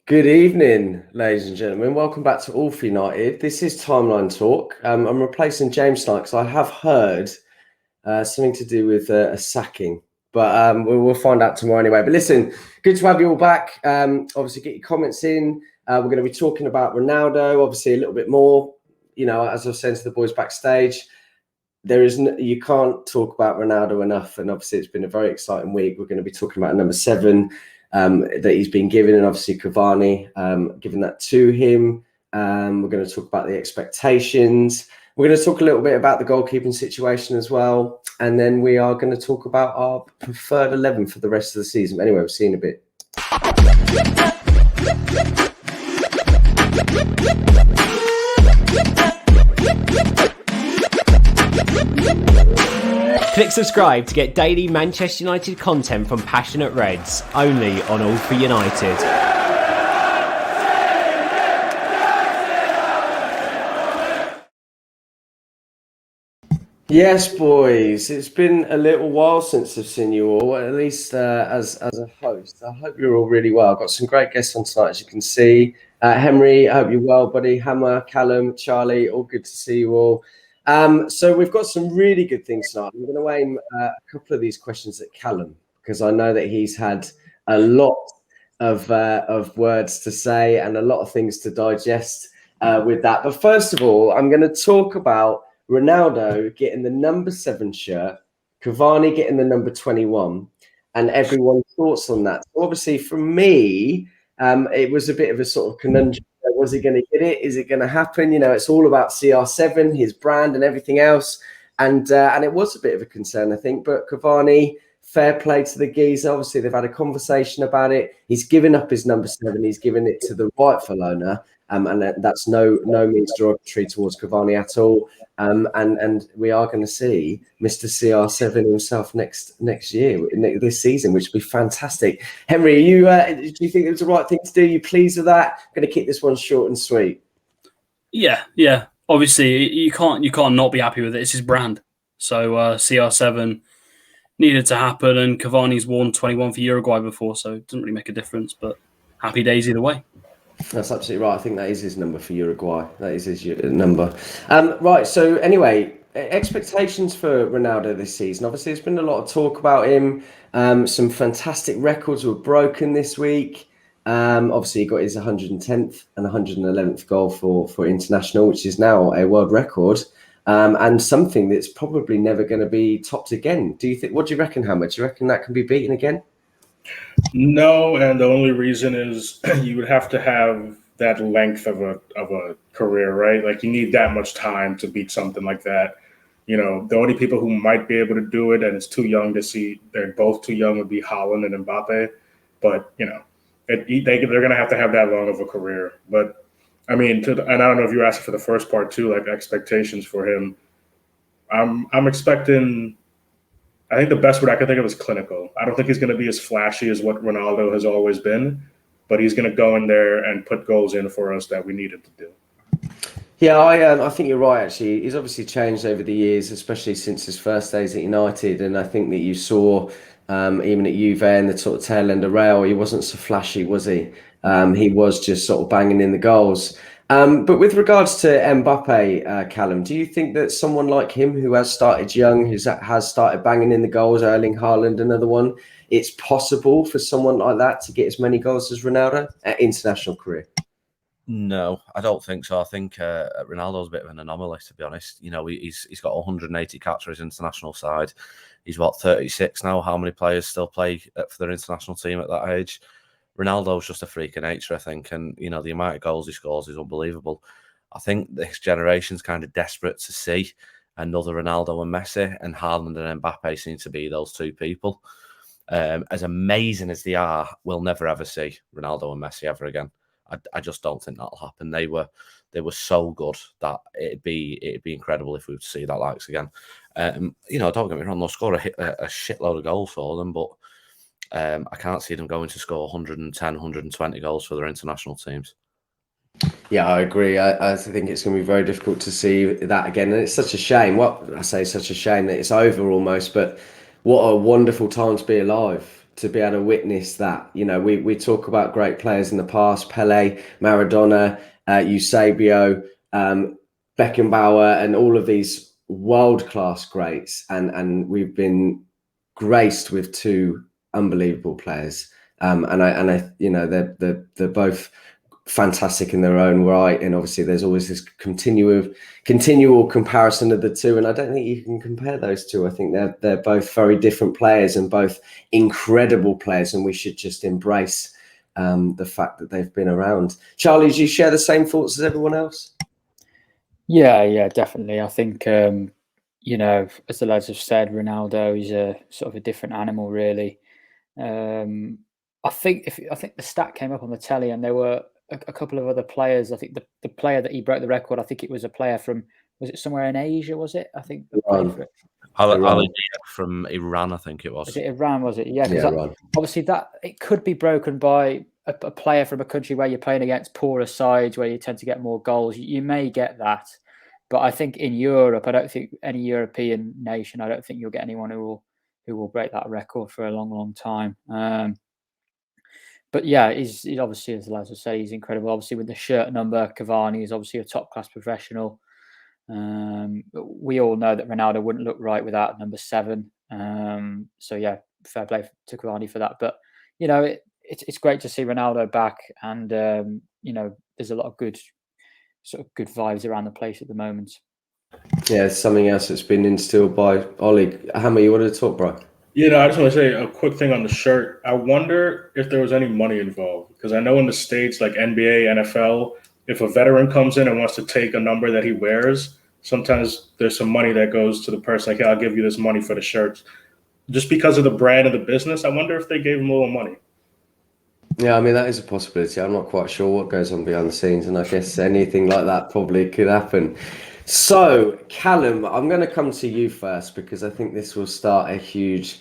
Good evening, ladies and gentlemen. Welcome back to All for United. This is Timeline Talk. I'm replacing James tonight because I have heard something to do with a sacking, but we'll find out tomorrow anyway. But listen, good to have you all back. Obviously, get your comments in. We're going to be talking about Ronaldo, obviously a little bit more. You know, as I was saying to the boys backstage, you can't talk about Ronaldo enough, and obviously it's been a very exciting week. We're going to be talking about number 7. That he's been given, and obviously Cavani giving that to him. We're going to talk about the expectations. We're going to talk a little bit about the goalkeeping situation as well, and then we are going to talk about our preferred 11 for the rest of the season. Anyway, we'll see you in a bit. Click subscribe to get daily Manchester United content from passionate Reds, only on All for United. Yes, boys, it's been a little while since I've seen you all, at least as a host. I hope you're all really well. I've got some great guests on tonight, as you can see. Henry, I hope you're well, buddy. Hammer, Callum, Charlie, all good to see you all. So we've got some really good things tonight. I'm going to aim a couple of these questions at Callum, because I know that he's had a lot of words to say and a lot of things to digest with that. But first of all, I'm going to talk about Ronaldo getting the number 7 shirt, Cavani getting the number 21, and everyone's thoughts on that. So obviously, for me, it was a bit of a sort of conundrum. Was he going to get it? Is it going to happen? You know, it's all about CR7, his brand and everything else. And it was a bit of a concern, I think. But Cavani, fair play to the geezer. Obviously, they've had a conversation about it. He's given up his number 7. He's given it to the rightful owner. And that's no means derogatory towards Cavani at all. And we are going to see Mr. CR7 himself next year, this season, which would be fantastic. Henry, do you think it was the right thing to do? Are you pleased with that? I'm going to keep this one short and sweet. Yeah. Obviously, you can't not be happy with it. It's his brand. So CR7 needed to happen, and Cavani's worn 21 for Uruguay before, so it doesn't really make a difference. But happy days either way. That's absolutely right. I think that is his number for Uruguay. That is his number. Right. So anyway, expectations for Ronaldo this season. Obviously, there's been a lot of talk about him. Some fantastic records were broken this week. Obviously, he got his 110th and 111th goal for international, which is now a world record, and something that's probably never going to be topped again. Do you think? What do you reckon, Hammer? Do you reckon that can be beaten again? No, and the only reason is you would have to have that length of a career, right? Like you need that much time to beat something like that. You know, the only people who might be able to do it, and it's too young to see, they're both too young, would be Haaland and Mbappe. But, you know, they're going to have that long of a career. But, I mean, and I don't know if you asked for the first part too, like expectations for him. I'm expecting... I think the best word I can think of is clinical. I don't think he's going to be as flashy as what Ronaldo has always been, but he's going to go in there and put goals in for us that we needed to do. Yeah, I think you're right, actually. He's obviously changed over the years, especially since his first days at United. And I think that you saw, even at Juve and the sort of tail end of Real, he wasn't so flashy, was he? He was just sort of banging in the goals. But with regards to Mbappe, Callum, do you think that someone like him, who has started young, has started banging in the goals, Erling Haaland, another one, it's possible for someone like that to get as many goals as Ronaldo at international career? No, I don't think so. I think Ronaldo's a bit of an anomaly, to be honest. You know, he's got 180 caps for his international side. He's 36 now. How many players still play for their international team at that age? Ronaldo's just a freak of nature, I think, and you know the amount of goals he scores is unbelievable. I think this generation's kind of desperate to see another Ronaldo and Messi, and Haaland and Mbappe seem to be those two people. As amazing as they are, we'll never ever see Ronaldo and Messi ever again. I just don't think that'll happen. They were so good that it'd be incredible if we were to see that likes again. You know, don't get me wrong, they'll score a shitload of goals for them, but I can't see them going to score 110, 120 goals for their international teams. Yeah, I agree. I think it's going to be very difficult to see that again. And it's such a shame. Such a shame that it's over almost. But what a wonderful time to be alive. to be able to witness that. You know, we talk about great players in the past: Pele, Maradona, Eusebio, Beckenbauer, and all of these world-class greats, and we've been graced with two unbelievable players. And I, you know, they're both fantastic in their own right, and obviously there's always this continual comparison of the two, and I don't think you can compare those two. I think they're both very different players and both incredible players, and we should just embrace the fact that they've been around. Charlie, do you share the same thoughts as everyone else? Yeah, definitely. I think you know, as the lads have said, Ronaldo is a sort of a different animal, really. I think the stat came up on the telly, and there were a couple of other players. I think the player that he broke the record, I think it was a player from, was it somewhere in Asia? Was it? I think Ali from Iran, I think it was. Was it Iran? Was it? Yeah, Iran. Obviously that it could be broken by a player from a country where you're playing against poorer sides, where you tend to get more goals. You may get that, but I think in Europe, I don't think any European nation, I don't think you'll get anyone who will break that record for a long time. But yeah, he's obviously, as the lads have said, he's incredible. Obviously, with the shirt number, Cavani is obviously a top-class professional. We all know that Ronaldo wouldn't look right without number 7. So yeah, fair play to Cavani for that. But you know, it's great to see Ronaldo back, and you know, there's a lot of good vibes around the place at the moment. Yeah, something else that's been instilled by Ollie. Hammer, you wanted to talk, bro? You know, I just want to say a quick thing on the shirt. I wonder if there was any money involved, because I know in the States, like NBA, NFL, if a veteran comes in and wants to take a number that he wears, sometimes there's some money that goes to the person. Like, hey, I'll give you this money for the shirts. Just because of the brand of the business, I wonder if they gave him a little money. Yeah, I mean, that is a possibility. I'm not quite sure what goes on behind the scenes, and I guess anything like that probably could happen. So, Callum, I'm going to come to you first, because I think this will start a huge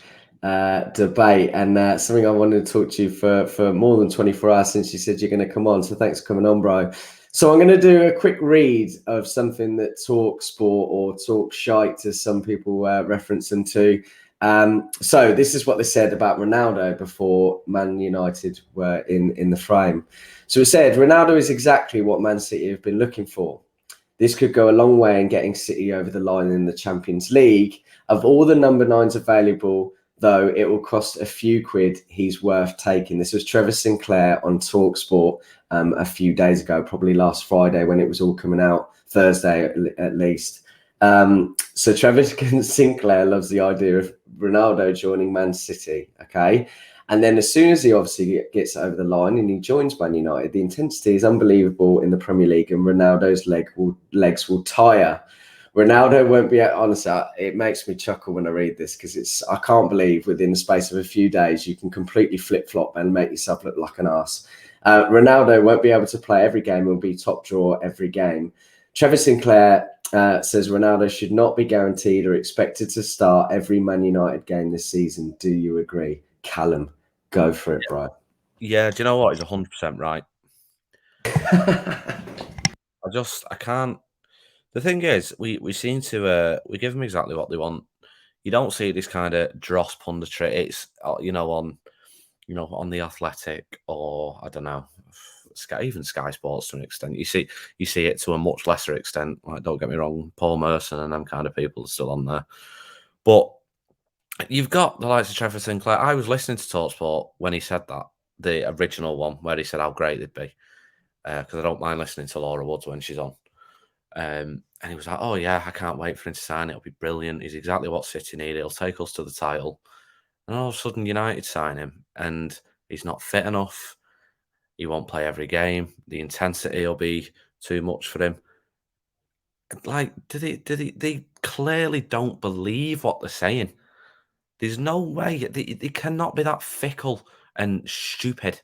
debate, and something I wanted to talk to you for more than 24 hours since you said you're going to come on. So thanks for coming on, bro. So I'm going to do a quick read of something that Talk Sport, or Talk Shite, as some people reference them to. So this is what they said about Ronaldo before Man United were in the frame. So it said, Ronaldo is exactly what Man City have been looking for. This could go a long way in getting City over the line in the Champions League. Of all the number 9s available, though, it will cost a few quid. He's worth taking. This was Trevor Sinclair on TalkSport a few days ago, probably last Friday when it was all coming out, Thursday at least. So Trevor Sinclair loves the idea of Ronaldo joining Man City, okay? And then as soon as he obviously gets over the line and he joins Man United, the intensity is unbelievable in the Premier League, and Ronaldo's legs will tire. Ronaldo won't be, honestly, it makes me chuckle when I read this, because I can't believe within the space of a few days you can completely flip-flop and make yourself look like an arse. Ronaldo won't be able to play every game. He'll be top drawer every game. Trevor Sinclair says Ronaldo should not be guaranteed or expected to start every Man United game this season. Do you agree? Callum, go for it, bro. Yeah, do you know what? He's 100% right. I can't. The thing is, we seem to we give them exactly what they want. You don't see this kind of dross punditry. It's on The Athletic, or I don't know, even Sky Sports to an extent. You see it to a much lesser extent. Like, don't get me wrong, Paul Merson and them kind of people are still on there. But you've got the likes of Trevor Sinclair. I was listening to TalkSport when he said that, the original one, where he said how great they'd be. Because I don't mind listening to Laura Woods when she's on. And he was like, oh yeah, I can't wait for him to sign. It'll be brilliant. He's exactly what City need. He'll take us to the title. And all of a sudden United sign him, and he's not fit enough. He won't play every game. The intensity will be too much for him. Like, they clearly don't believe what they're saying. There's no way. They cannot be that fickle and stupid.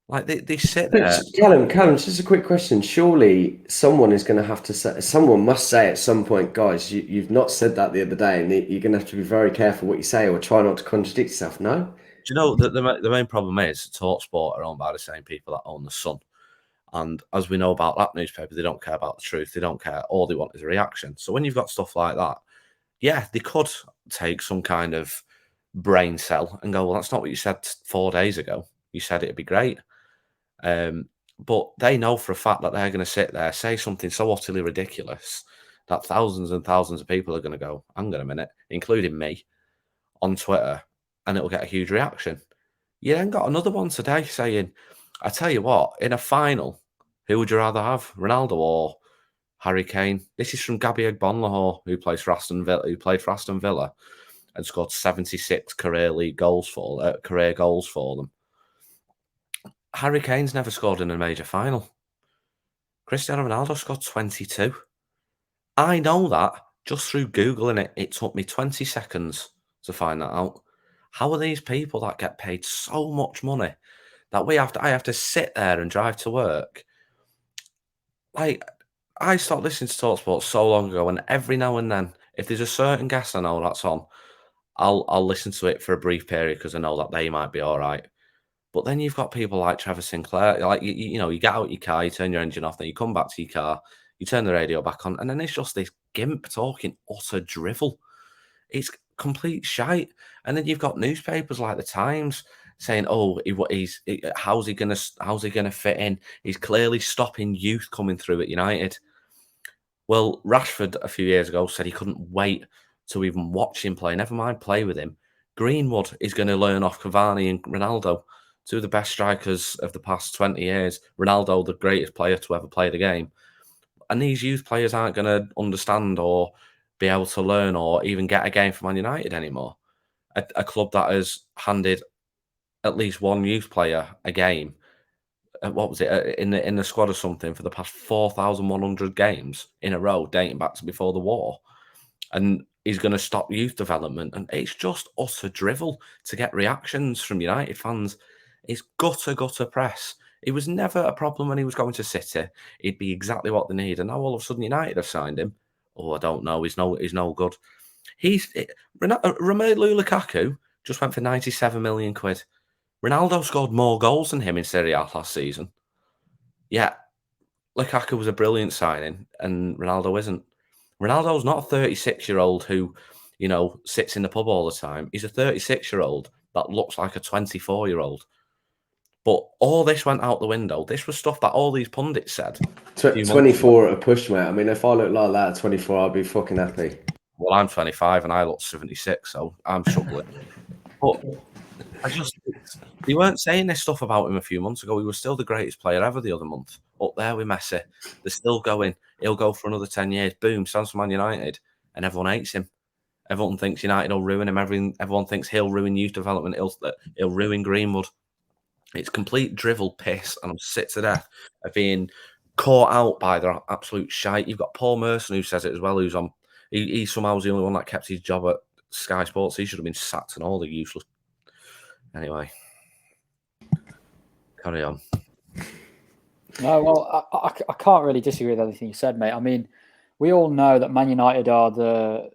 Like, they sit there. Callum, just a quick question. Surely someone is going to have to say, someone must say at some point, guys, you've not said that the other day, and you're going to have to be very careful what you say, or try not to contradict yourself, no? Do you know, the main problem is TalkSport are owned by the same people that own The Sun. And as we know about that newspaper, they don't care about the truth. They don't care. All they want is a reaction. So when you've got stuff like that, yeah, they could take some kind of brain cell and go, well, that's not what you said 4 days ago. You said it'd be great. But they know for a fact that they're going to sit there, say something so utterly ridiculous that thousands and thousands of people are going to go, hang on a minute, including me, on Twitter, and it'll get a huge reaction. You then got another one today saying, I tell you what, in a final, who would you rather have, Ronaldo or Harry Kane? This is from Gabby Agbonlahor, who played for Aston Villa, and scored 76 career goals for them. Harry Kane's never scored in a major final. Cristiano Ronaldo scored 22. I know that just through Googling it. It took me 20 seconds to find that out. How are these people that get paid so much money that I have to sit there and drive to work? Like, I stopped listening to TalkSport so long ago, and every now and then, if there's a certain guest I know that's on, I'll listen to it for a brief period because I know that they might be all right. But then you've got people like Trevor Sinclair, like, you know, you get out your car, you turn your engine off, then you come back to your car, you turn the radio back on, and then it's just this gimp talking utter drivel. It's complete shite. And then you've got newspapers like the Times saying, "Oh, how's he gonna fit in? He's clearly stopping youth coming through at United." Well, Rashford a few years ago said he couldn't wait to even watch him play, never mind play with him. Greenwood is going to learn off Cavani and Ronaldo, two of the best strikers of the past 20 years. Ronaldo, the greatest player to ever play the game. And these youth players aren't going to understand or be able to learn or even get a game for Man United anymore. A club that has handed at least one youth player a game. What was it, in the squad or something for the past 4,100 games in a row, dating back to before the war. And he's going to stop youth development. And it's just utter drivel to get reactions from United fans. It's gutter press. It was never a problem when he was going to City. He'd be exactly what they need. And now all of a sudden United have signed him. Oh, I don't know. He's no good. Romelu Lukaku just went for 97 million quid. Ronaldo scored more goals than him in Serie A last season. Yeah, Lukaku was a brilliant signing and Ronaldo isn't. Ronaldo's not a 36-year-old who, you know, sits in the pub all the time. He's a 36-year-old that looks like a 24-year-old. But all this went out the window. This was stuff that all these pundits said. 24 at a push, mate. I mean, if I look like that at 24, I'd be fucking happy. Well, I'm 25 and I look 76, so I'm struggling. But they weren't saying this stuff about him a few months ago. He was still the greatest player ever the other month. Up there with Messi. They're still going. He'll go for another 10 years. Boom, stands for Man United. And everyone hates him. Everyone thinks United will ruin him. Everyone thinks he'll ruin youth development. He'll ruin Greenwood. It's complete drivel piss. And I'm sick to death of being caught out by their absolute shite. You've got Paul Merson who says it as well, who's on. He somehow was the only one that kept his job at Sky Sports. He should have been sacked and all the useless. Anyway, carry on. No, well, I can't really disagree with everything you said, mate. I mean, we all know that Man United are the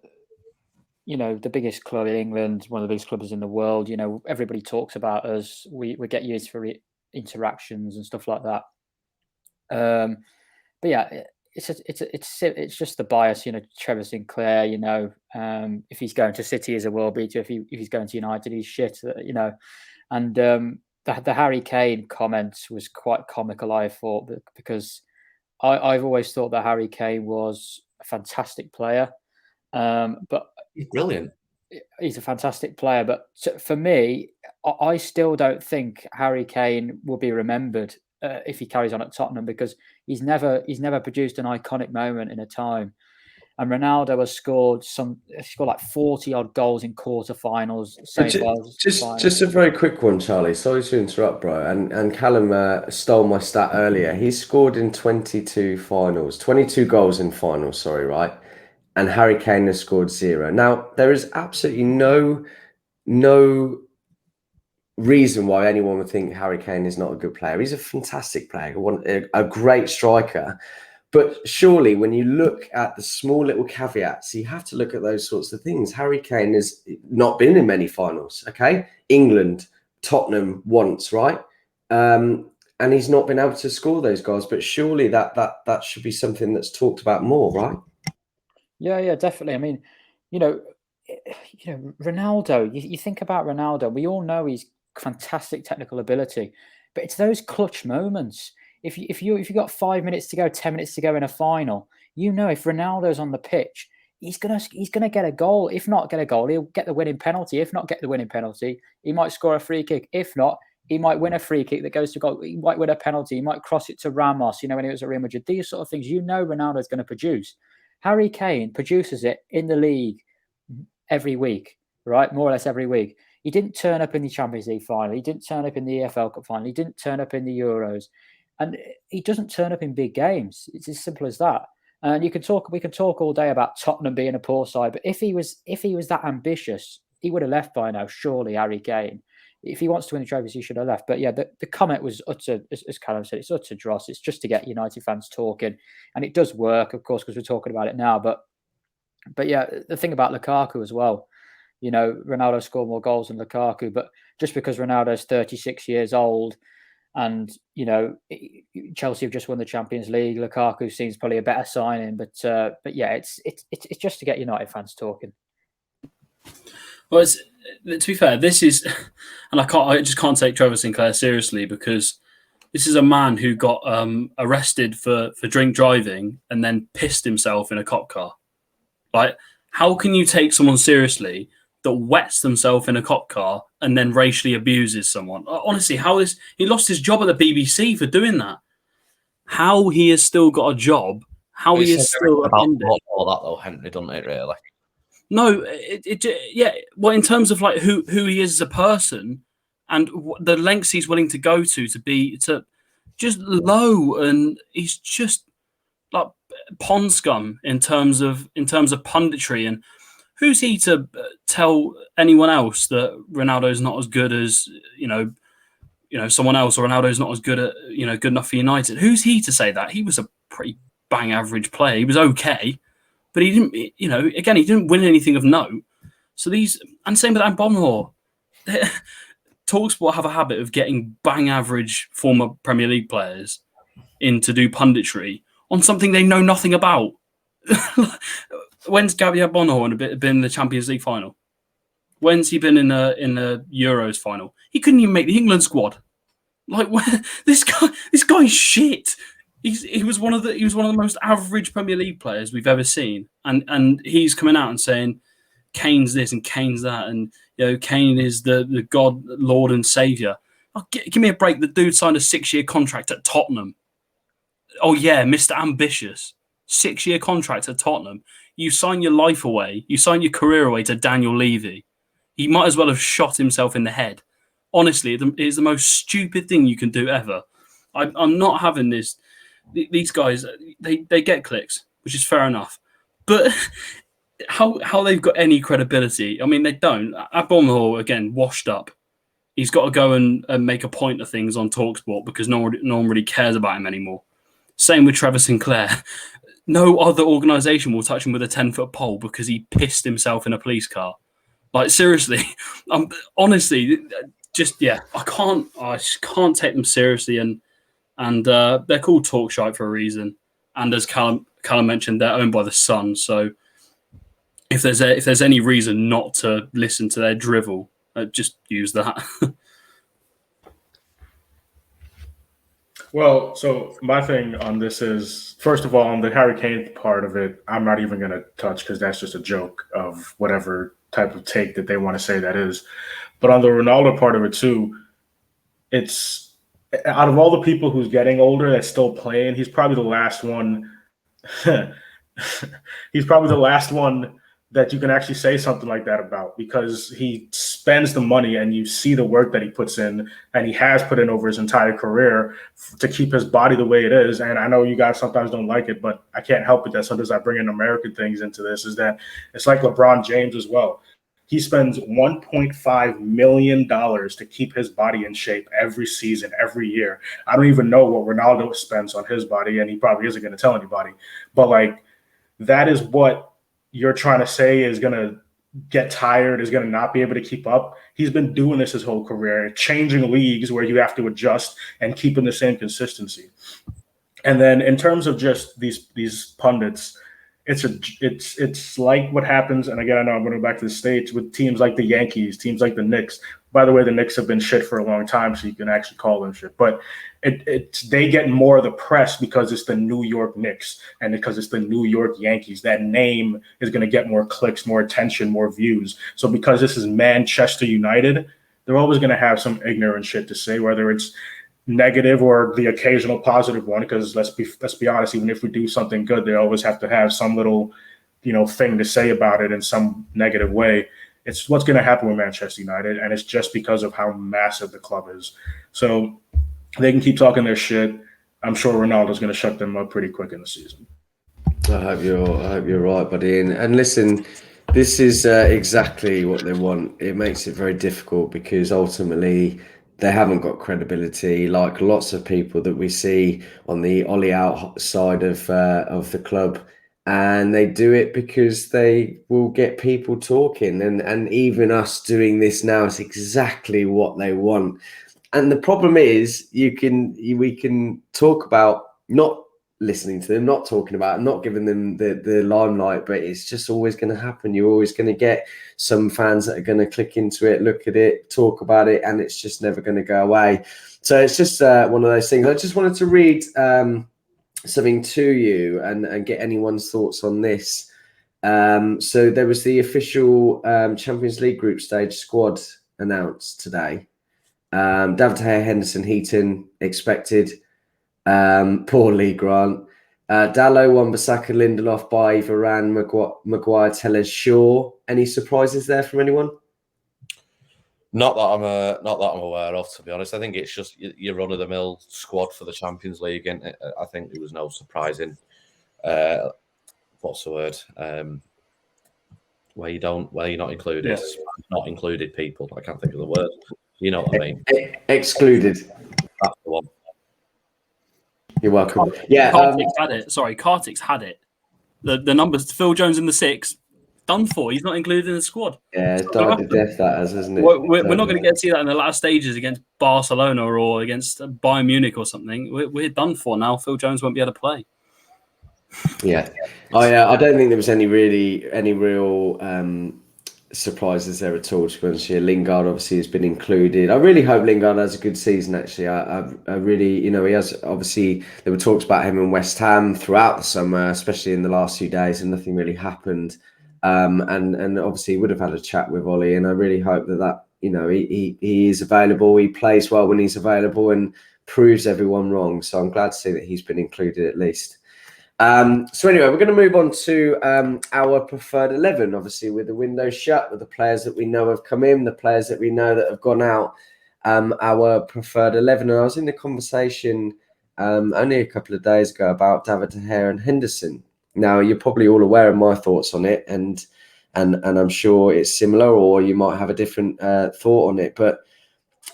biggest club in England, one of the biggest clubs in the world. You know, everybody talks about us. We get used for interactions and stuff like that. But yeah, it's just the bias. You know, Trevor Sinclair. You know, if he's going to City, he's a world beater. If he's going to United, he's shit. You know, and the Harry Kane comments was quite comical, I thought, because I've always thought that Harry Kane was a fantastic player. But he's brilliant. He's a fantastic player. But for me, I still don't think Harry Kane will be remembered if he carries on at Tottenham, because he's never produced an iconic moment in a time. And Ronaldo has scored like 40 odd goals in quarterfinals. Just a very quick one, Charlie. Sorry to interrupt, bro. And Callum stole my stat earlier. He scored in 22 goals in finals. Sorry, right? And Harry Kane has scored 0. Now there is absolutely no reason why anyone would think Harry Kane is not a good player. He's a fantastic player, a great striker. But surely when you look at the small little caveats, you have to look at those sorts of things. Harry Kane has not been in many finals, okay? England, Tottenham once, right? And he's not been able to score those goals. But surely that should be something that's talked about more, right? Yeah, definitely. I mean, you know, Ronaldo, you think about Ronaldo, we all know he's fantastic technical ability, but it's those clutch moments. If you got 5 minutes to go, 10 minutes to go in a final, if Ronaldo's on the pitch, he's gonna get a goal. If not get a goal, he'll get the winning penalty. If not get the winning penalty, he might score a free kick. If not, he might win a free kick that goes to goal. He might win a penalty. He might cross it to Ramos, when he was at Real Madrid. These sort of things, Ronaldo's going to produce. Harry Kane produces it in the league every week, right? More or less every week. He didn't turn up in the Champions League final. He didn't turn up in the EFL Cup final. He didn't turn up in the Euros. And he doesn't turn up in big games. It's as simple as that. And we can talk all day about Tottenham being a poor side, but if he was that ambitious, he would have left by now, surely, Harry Kane. If he wants to win the trophies, he should have left. But yeah, the comment was utter, as Callum said, it's utter dross. It's just to get United fans talking. And it does work, of course, because we're talking about it now. But yeah, the thing about Lukaku as well, Ronaldo scored more goals than Lukaku, but just because Ronaldo's 36 years old and, Chelsea have just won the Champions League, Lukaku seems probably a better signing. But yeah, it's just to get United fans talking. Well, to be fair, this is, and I just can't take Trevor Sinclair seriously, because this is a man who got arrested for drink driving and then pissed himself in a cop car. Like, how can you take someone seriously that wets themselves in a cop car and then racially abuses someone? Honestly, he lost his job at the BBC for doing that. How he has still got a job? How he is still about all that though, Henry, doesn't it? Really? No, yeah. Well, in terms of like who he is as a person and the lengths he's willing to go to just low, and he's just like pond scum in terms of punditry. And who's he to tell anyone else that Ronaldo's not as good as someone else, or Ronaldo's not as good at good enough for United? Who's he to say that? He was a pretty bang average player. He was okay. But he didn't, again, he didn't win anything of note. So and same with Mbonhor. TalkSport have a habit of getting bang average former Premier League players in to do punditry on something they know nothing about. When's Gabby Mbonhor been in the Champions League final? When's he been in the Euros final? He couldn't even make the England squad. Like, this guy's shit. He was one of the most average Premier League players we've ever seen, and he's coming out and saying Kane's this and Kane's that, and Kane is the God, Lord and Savior. Oh, give me a break. The dude signed a 6-year contract at Tottenham. Oh yeah, Mr. Ambitious, 6-year contract at Tottenham. You sign your life away. You sign your career away to Daniel Levy. He might as well have shot himself in the head. Honestly, it is the most stupid thing you can do ever. I'm not having this. These guys, they get clicks, which is fair enough. But how they've got any credibility? I mean, they don't. Mbonhor, again, washed up. He's got to go and make a point of things on TalkSport because no one really cares about him anymore. Same with Trevor Sinclair. No other organisation will touch him with a 10-foot pole because he pissed himself in a police car. Like, seriously, honestly, I just can't take them seriously. And they're called talk shite for a reason. And as Callum mentioned, they're owned by the Sun. So if there's any reason not to listen to their drivel, just use that. Well, so my thing on this is, first of all, on the Harry Kane part of it, I'm not even going to touch because that's just a joke of whatever type of take that they want to say that is. But on the Ronaldo part of it too, it's, out of all the people who's getting older that's still playing, he's probably the last one. He's probably the last one that you can actually say something like that about, because he spends the money and you see the work that he puts in, and he has put in over his entire career to keep his body the way it is. And I know you guys sometimes don't like it, but I can't help it that sometimes I bring in American things into this, is that it's like LeBron James as well. He spends $1.5 million to keep his body in shape every season, every year. I don't even know what Ronaldo spends on his body, and he probably isn't going to tell anybody. But, like, that is what you're trying to say is going to get tired, is going to not be able to keep up. He's been doing this his whole career, changing leagues where you have to adjust and keeping the same consistency. And then in terms of just these pundits, it's like what happens. And again, I know I'm going back to the States with teams like the Yankees, teams like the Knicks. By the way, the Knicks have been shit for a long time, so you can actually call them shit. But they get more of the press because it's the New York Knicks and because it's the New York Yankees. That name is going to get more clicks, more attention, more views. So because this is Manchester United, they're always going to have some ignorant shit to say, whether it's negative or the occasional positive one. Because let's be honest, even if we do something good, they always have to have some little, thing to say about it in some negative way. It's what's going to happen with Manchester United, and it's just because of how massive the club is. So they can keep talking their shit. I'm sure Ronaldo's going to shut them up pretty quick in the season. I hope you're right, buddy. And listen, this is exactly what they want. It makes it very difficult because ultimately they haven't got credibility, like lots of people that we see on the Ollie out side of the club. And they do it because they will get people talking, and even us doing this now is exactly what they want. And the problem is, we can talk about not listening to them, not talking about it, not giving them the limelight, but it's just always going to happen. You're always going to get some fans that are going to click into it, look at it, talk about it, and it's just never going to go away. So it's just one of those things. I just wanted to read something to you and get anyone's thoughts on this. So there was the official Champions League group stage squad announced today. David De Gea, Henderson, Heaton expected. Poor Grant. Dalot, Wan-Bissaka, Lindelof, Bailly, Varane, Maguire, Telles, Shaw. Any surprises there from anyone? Not that I'm aware of, to be honest. I think it's just your run-of-the-mill squad for the Champions League, and I think there was no surprising. What's the word? Where you're not included, Yes. not included people. I can't think of the word. You know what I mean? Excluded. That's the one. You're welcome. Yeah, Kartik's had it. Sorry, Kartik's had it. The numbers. Phil Jones in the 6. Done for. He's not included in the squad. Yeah, it's died to death, that has, isn't it? We're not going to get to see that in the last stages against Barcelona or against Bayern Munich or something. We're done for now. Phil Jones won't be able to play. Yeah, I don't think there was any real surprises there at all. To be honest, Lingard obviously has been included. I really hope Lingard has a good season. Actually, I really, he has. Obviously, there were talks about him in West Ham throughout the summer, especially in the last few days, and nothing really happened. And obviously, he would have had a chat with Ollie, and I really hope that he is available. He plays well when he's available and proves everyone wrong. So I'm glad to see that he's been included at least. So anyway, we're going to move on to our preferred 11, obviously with the window shut, with the players that we know have come in, the players that we know that have gone out, our preferred 11. And I was in the conversation only a couple of days ago about David De Gea and Henderson. Now, you're probably all aware of my thoughts on it, and I'm sure it's similar, or you might have a different thought on it. But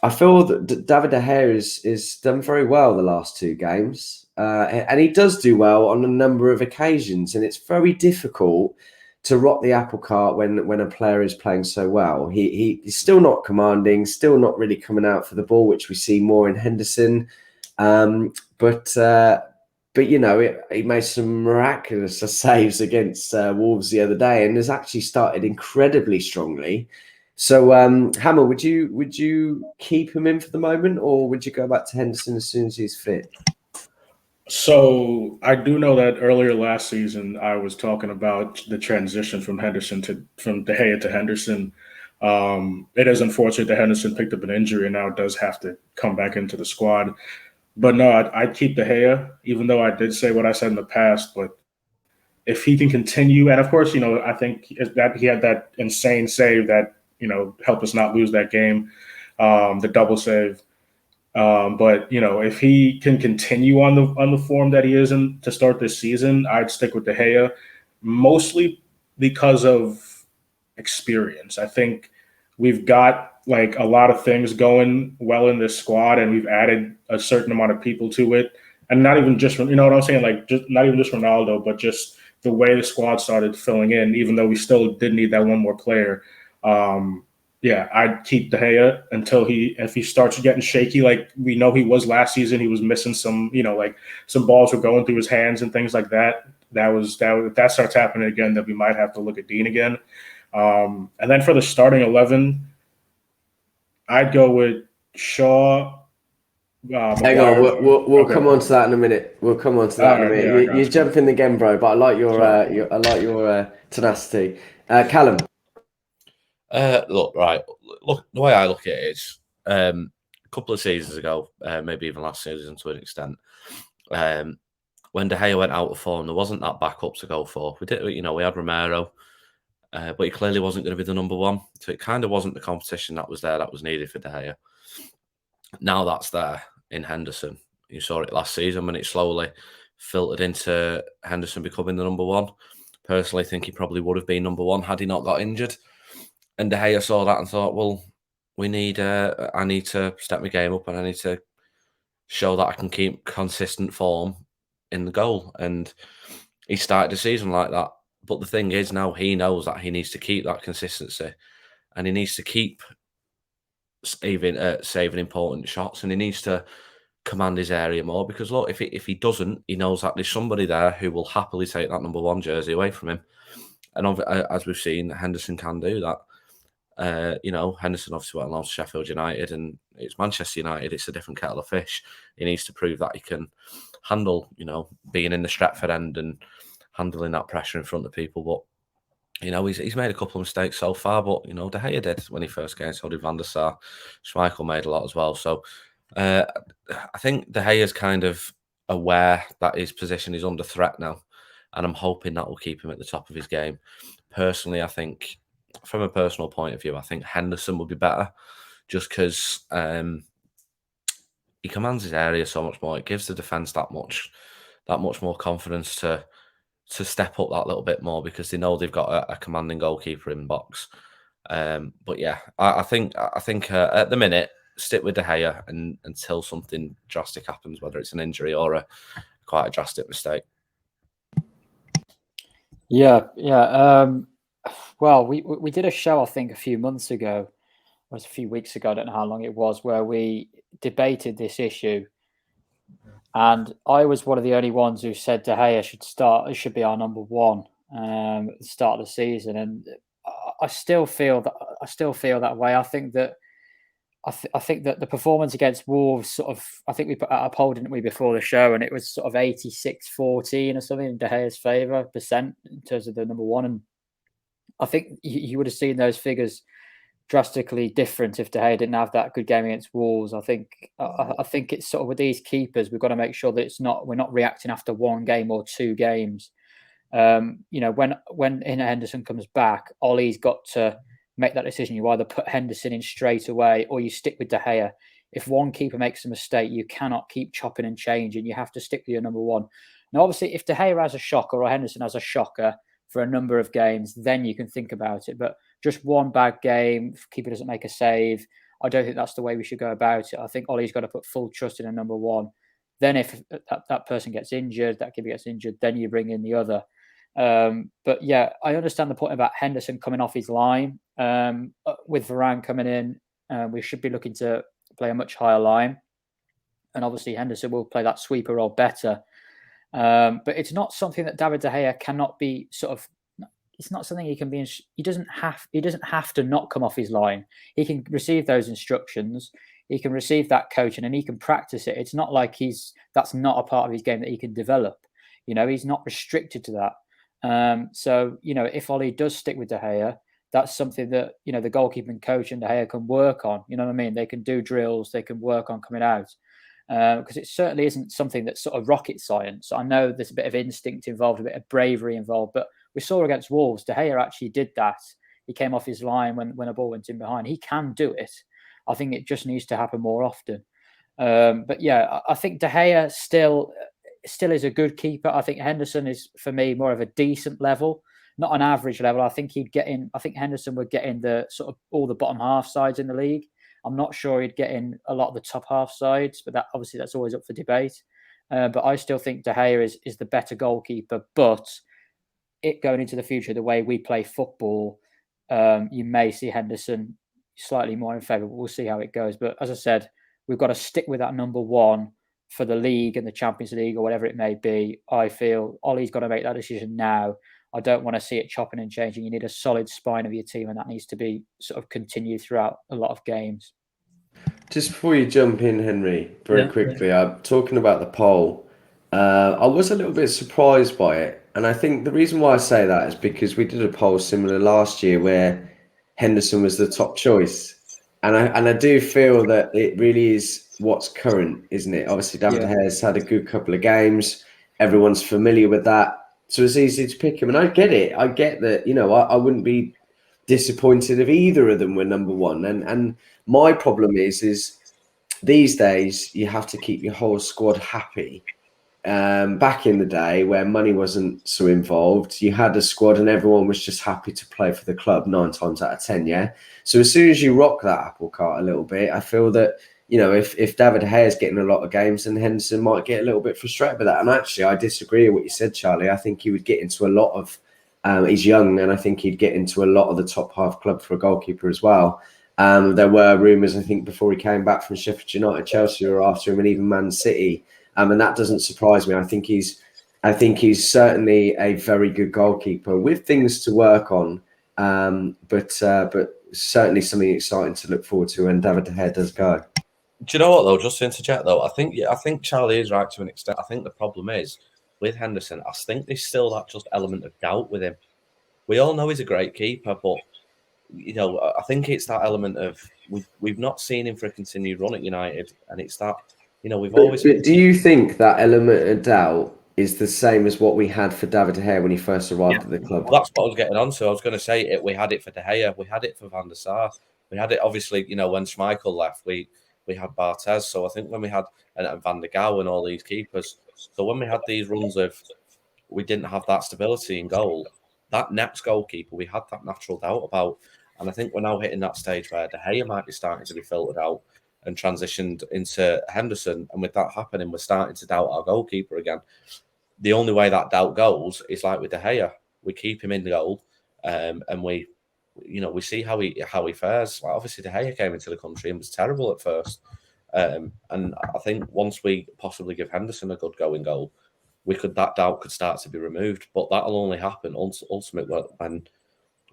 I feel that David De Gea is done very well the last two games. And he does do well on a number of occasions, and it's very difficult to rock the apple cart when a player is playing so well. He's still not commanding, still not really coming out for the ball, which we see more in Henderson. But he made some miraculous saves against Wolves the other day, and has actually started incredibly strongly. So, Hammer, would you keep him in for the moment, or would you go back to Henderson as soon as he's fit? So I do know that earlier last season I was talking about the transition from De Gea to Henderson. It is unfortunate that Henderson picked up an injury and now does have to come back into the squad. But no, I'd keep De Gea, even though I did say what I said in the past. But if he can continue, and of course, I think that he had that insane save that helped us not lose that game, the double save. But if he can continue on the form that he is in to start this season, I'd stick with De Gea, mostly because of experience. I think we've got like a lot of things going well in this squad, and we've added a certain amount of people to it, and not even just from what I'm saying, like just not even just Ronaldo, but just the way the squad started filling in. Even though we still did need that one more player. Yeah, I'd keep De Gea until if he starts getting shaky, like we know he was last season. He was missing some, like some balls were going through his hands and things like that. If that starts happening again, then we might have to look at Dean again. And then for the starting 11, I'd go with Shaw. Hang on, we'll come on to that in a minute. We'll come on to that in a minute. Yeah, you're jumping the gun, bro, but I like your tenacity. Callum. Look, the way I look at it is a couple of seasons ago, maybe even last season to an extent, when De Gea went out of form, there wasn't that backup to go for. We had Romero, but he clearly wasn't going to be the number one. So it kind of wasn't the competition that was there that was needed for De Gea. Now that's there in Henderson. You saw it last season when it slowly filtered into Henderson becoming the number one. Personally, I think he probably would have been number one had he not got injured. And De Gea saw that and thought, well, I need to step my game up and I need to show that I can keep consistent form in the goal. And he started the season like that. But the thing is, now he knows that he needs to keep that consistency and he needs to keep saving important shots and he needs to command his area more because, look, if he doesn't, he knows that there's somebody there who will happily take that number one jersey away from him. And as we've seen, Henderson can do that. Henderson obviously went along to Sheffield United and it's Manchester United. It's a different kettle of fish. He needs to prove that he can handle, being in the Stretford end and handling that pressure in front of people. But, he's made a couple of mistakes so far, but, De Gea did when he first came. So did Van der Sar. Schmeichel made a lot as well. So I think De Gea is kind of aware that his position is under threat now. And I'm hoping that will keep him at the top of his game. Personally, I think from a personal point of view, I think Henderson would be better just because he commands his area so much more. It gives the defence that much more confidence to step up that little bit more because they know they've got a commanding goalkeeper in box. But yeah, I think at the minute, stick with De Gea until something drastic happens, whether it's an injury or quite a drastic mistake. Yeah. Well, we did a show, I think, a few months ago, or it was a few weeks ago, I don't know how long it was, where we debated this issue. And I was one of the only ones who said De Gea should be our number one at the start of the season. And I still feel that way. I think that the performance against Wolves I think we put out a poll, didn't we, before the show, and it was sort of 86-14 or something in De Gea's favour percent in terms of the number one. And I think you would have seen those figures drastically different if De Gea didn't have that good game against Wolves. I think it's sort of with these keepers, we've got to make sure that we're not reacting after one game or two games. When Henderson comes back, Ollie's got to make that decision. You either put Henderson in straight away or you stick with De Gea. If one keeper makes a mistake, you cannot keep chopping and changing. You have to stick with your number one. Now, obviously, if De Gea has a shocker or Henderson has a shocker for a number of games, then you can think about it. But just one bad game, if keeper doesn't make a save, I don't think that's the way we should go about it. I think Ollie's got to put full trust in a number one. Then if that person gets injured, that keeper gets injured, then you bring in the other. But yeah, I understand the point about Henderson coming off his line. With Varane coming in, we should be looking to play a much higher line. And obviously Henderson will play that sweeper role better. But it's not something that David De Gea cannot be it's not something he can be. He doesn't have to not come off his line. He can receive those instructions. He can receive that coaching and he can practice it. It's not like that's not a part of his game that he can develop. He's not restricted to that. So if Ollie does stick with De Gea, that's something that the goalkeeping coach and De Gea can work on. You know what I mean? They can do drills. They can work on coming out. Because it certainly isn't something that's sort of rocket science. I know there's a bit of instinct involved, a bit of bravery involved, but we saw against Wolves, De Gea actually did that. He came off his line when a ball went in behind. He can do it. I think it just needs to happen more often. But yeah, I think De Gea still is a good keeper. I think Henderson is, for me, more of a decent level, not an average level. I think Henderson would get in the sort of all the bottom half sides in the league. I'm not sure he'd get in a lot of the top half sides, but that's always up for debate. But I still think De Gea is the better goalkeeper. But it going into the future, the way we play football, you may see Henderson slightly more in favour. We'll see how it goes. But as I said, we've got to stick with that number one for the league and the Champions League or whatever it may be, I feel Ollie's got to make that decision now. I don't want to see it chopping and changing. You need a solid spine of your team, and that needs to be sort of continued throughout a lot of games. Just before you jump in, Henry, very quickly, I'm talking about the poll. I was a little bit surprised by it. And I think the reason why I say that is because we did a poll similar last year where Henderson was the top choice. And I do feel that it really is what's current, isn't it? Obviously, David De Gea's had a good couple of games. Everyone's familiar with that. So it's easy to pick him. And I get it. I get that, I wouldn't be disappointed if either of them were number one. And my problem is these days you have to keep your whole squad happy. Back in the day where money wasn't so involved, you had a squad and everyone was just happy to play for the club 9 times out of 10. Yeah. So as soon as you rock that apple cart a little bit, I feel that, if David De Gea is getting a lot of games, then Henderson might get a little bit frustrated with that. And actually, I disagree with what you said, Charlie. I think he would get into a lot of, he's young, and I think he'd get into a lot of the top half club for a goalkeeper as well. There were rumours, I think, before he came back from Sheffield United, Chelsea were after him, and even Man City. And that doesn't surprise me. I think he's certainly a very good goalkeeper with things to work on, but certainly something exciting to look forward to when David De Gea does go. Do you know what though? Just to interject though, I think Charlie is right to an extent. I think the problem is with Henderson. I think there's still that just element of doubt with him. We all know he's a great keeper, but I think it's that element of we've not seen him for a continued run at United, and it's that. We've always. But do you think that element of doubt is the same as what we had for David De Gea when he first arrived at the club? Well, that's what I was getting on. So I was going to say it. We had it for De Gea. We had it for Van der Sar. We had it obviously. When Schmeichel left, we had Barthez. So I think when we had and Van der Gaal and all these keepers. So when we had these runs of, we didn't have that stability in goal. That next goalkeeper, we had that natural doubt about. And I think we're now hitting that stage where De Gea might be starting to be filtered out and transitioned into Henderson. And with that happening, we're starting to doubt our goalkeeper again. The only way that doubt goes is like with De Gea. We keep him in the goal and we see how he fares. Like obviously, De Gea came into the country and was terrible at first. And I think once we possibly give Henderson a good going goal, that doubt could start to be removed. But that'll only happen ultimately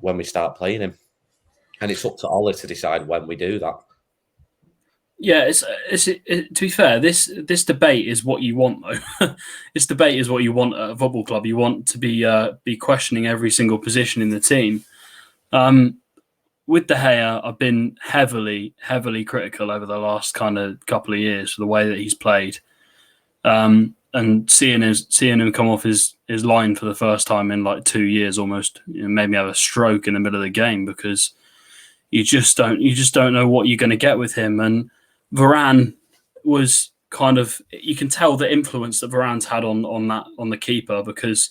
when we start playing him. And it's up to Ollie to decide when we do that. Yeah, to be fair, this debate is what you want, though. This debate is what you want at a football club. You want to be questioning every single position in the team. With De Gea, I've been heavily critical over the last kind of couple of years for the way that he's played, and seeing him come off his line for the first time in like 2 years almost made me have a stroke in the middle of the game because you just don't know what you're going to get with him. And Varane was kind of, you can tell the influence that Varane's had on the keeper because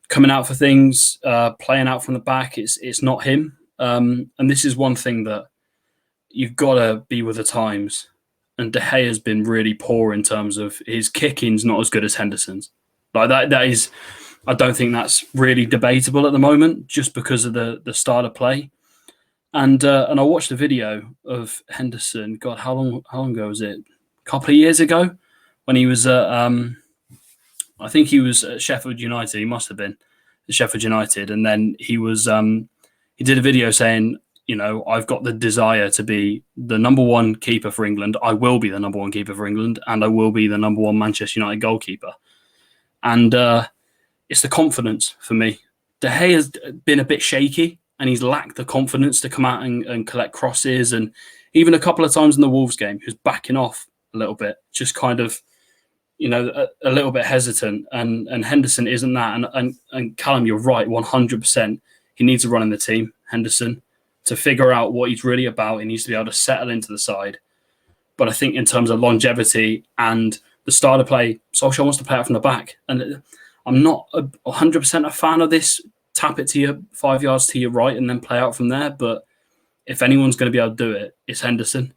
coming out for things, playing out from the back, it's not him. And this is one thing that you've got to be with the times. And De Gea has been really poor in terms of his kicking's not as good as Henderson's. Like that is, I don't think that's really debatable at the moment, just because of the style of play. And I watched a video of Henderson. God, how long ago was it? A couple of years ago, when he was I think he was at Sheffield United. He must have been at Sheffield United, and then he was he did a video saying, I've got the desire to be the number one keeper for England. I will be the number one keeper for England, and I will be the number one Manchester United goalkeeper. And it's the confidence for me. De Gea has been a bit shaky. And he's lacked the confidence to come out and collect crosses. And even a couple of times in the Wolves game, he was backing off a little bit, just kind of, a little bit hesitant. And Henderson isn't that. And Callum, you're right, 100%. He needs to run in the team, Henderson, to figure out what he's really about. He needs to be able to settle into the side. But I think in terms of longevity and the style of play, Solskjaer wants to play out from the back. And I'm not 100% a fan of this. Tap it to you 5 yards to your right and then play out from there. But if anyone's going to be able to do it, it's Henderson.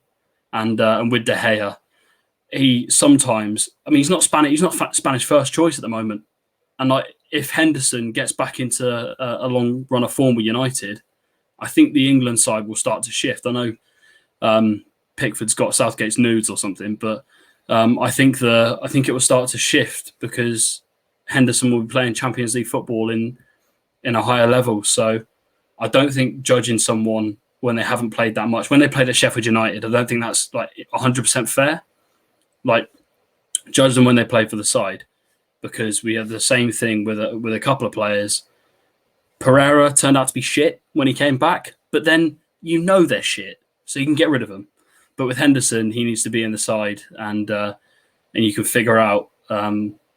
And with De Gea, he sometimes, he's not Spanish. He's not Spanish first choice at the moment. And if Henderson gets back into a long run of form with United, I think the England side will start to shift. I know Pickford's got Southgate's nudes or something, but I think it will start to shift because Henderson will be playing Champions League football in a higher level. So I don't think judging someone when they haven't played that much, when they played at Sheffield United, I don't think that's like 100% fair. Like, judge them when they play for the side, because we have the same thing with a couple of players. Pereira turned out to be shit when he came back, but then they're shit, so you can get rid of them. But with Henderson, he needs to be in the side, and you can figure out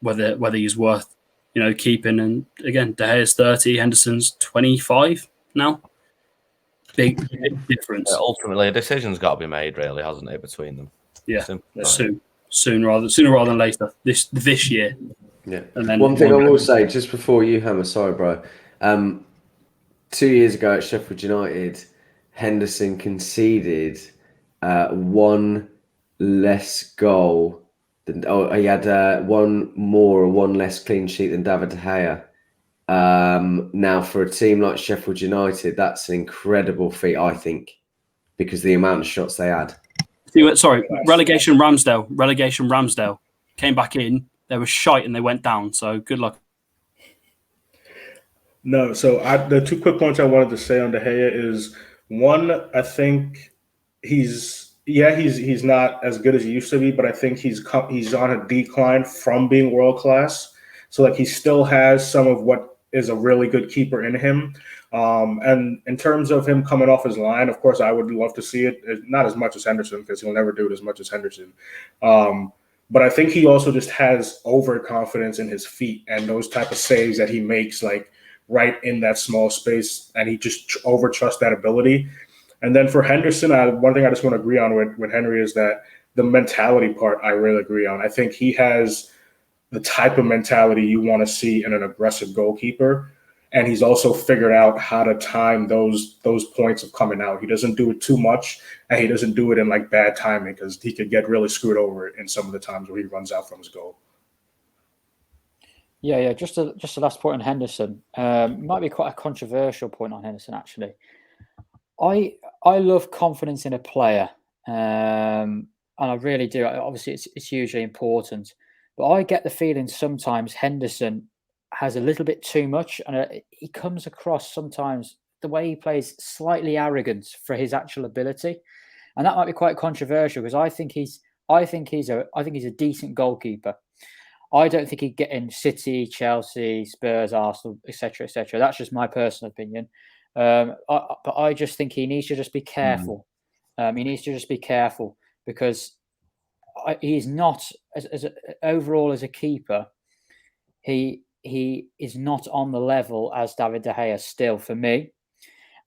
whether he's worth keeping. And again, De Gea's 30, Henderson's 25 now. Big difference. Ultimately, a decision's got to be made, really, hasn't it, between them? Yeah, sooner rather than later. This year. Yeah. And then one thing I will say just before you hammer, sorry, bro. 2 years ago at Sheffield United, Henderson conceded one less goal than. Oh, he had one less clean sheet than David De Gea. Now, for a team like Sheffield United, that's an incredible feat, I think, because the amount of shots they had. Sorry, relegation Ramsdale came back in. They were shite and they went down. So good luck. No, so the 2 quick points I wanted to say on De Gea is, one, I think he's not as good as he used to be, but I think he's on a decline from being world class. So like he still has some of what is a really good keeper in him. And in terms of him coming off his line, of course, I would love to see it. Not as much as Henderson, because he'll never do it as much as Henderson. But I think he also just has overconfidence in his feet and those type of saves that he makes, like right in that small space, and he just overtrusts that ability. And then for Henderson, one thing I just want to agree on with Henry is that the mentality part I really agree on. I think he has the type of mentality you want to see in an aggressive goalkeeper. And he's also figured out how to time those points of coming out. He doesn't do it too much, and he doesn't do it in like bad timing, because he could get really screwed over in some of the times where he runs out from his goal. Yeah. Just the last point on Henderson. Might be quite a controversial point on Henderson, actually. I love confidence in a player, and I really do. Obviously, it's hugely important. But I get the feeling sometimes Henderson has a little bit too much, and he comes across sometimes the way he plays slightly arrogant for his actual ability, and that might be quite controversial, because I think he's a decent goalkeeper. I don't think he'd get in City, Chelsea, Spurs, Arsenal, etc., etc. That's just my personal opinion. But I just think he needs to just be careful. He needs to just be careful, because he's not overall as a keeper. He is not on the level as David De Gea still, for me,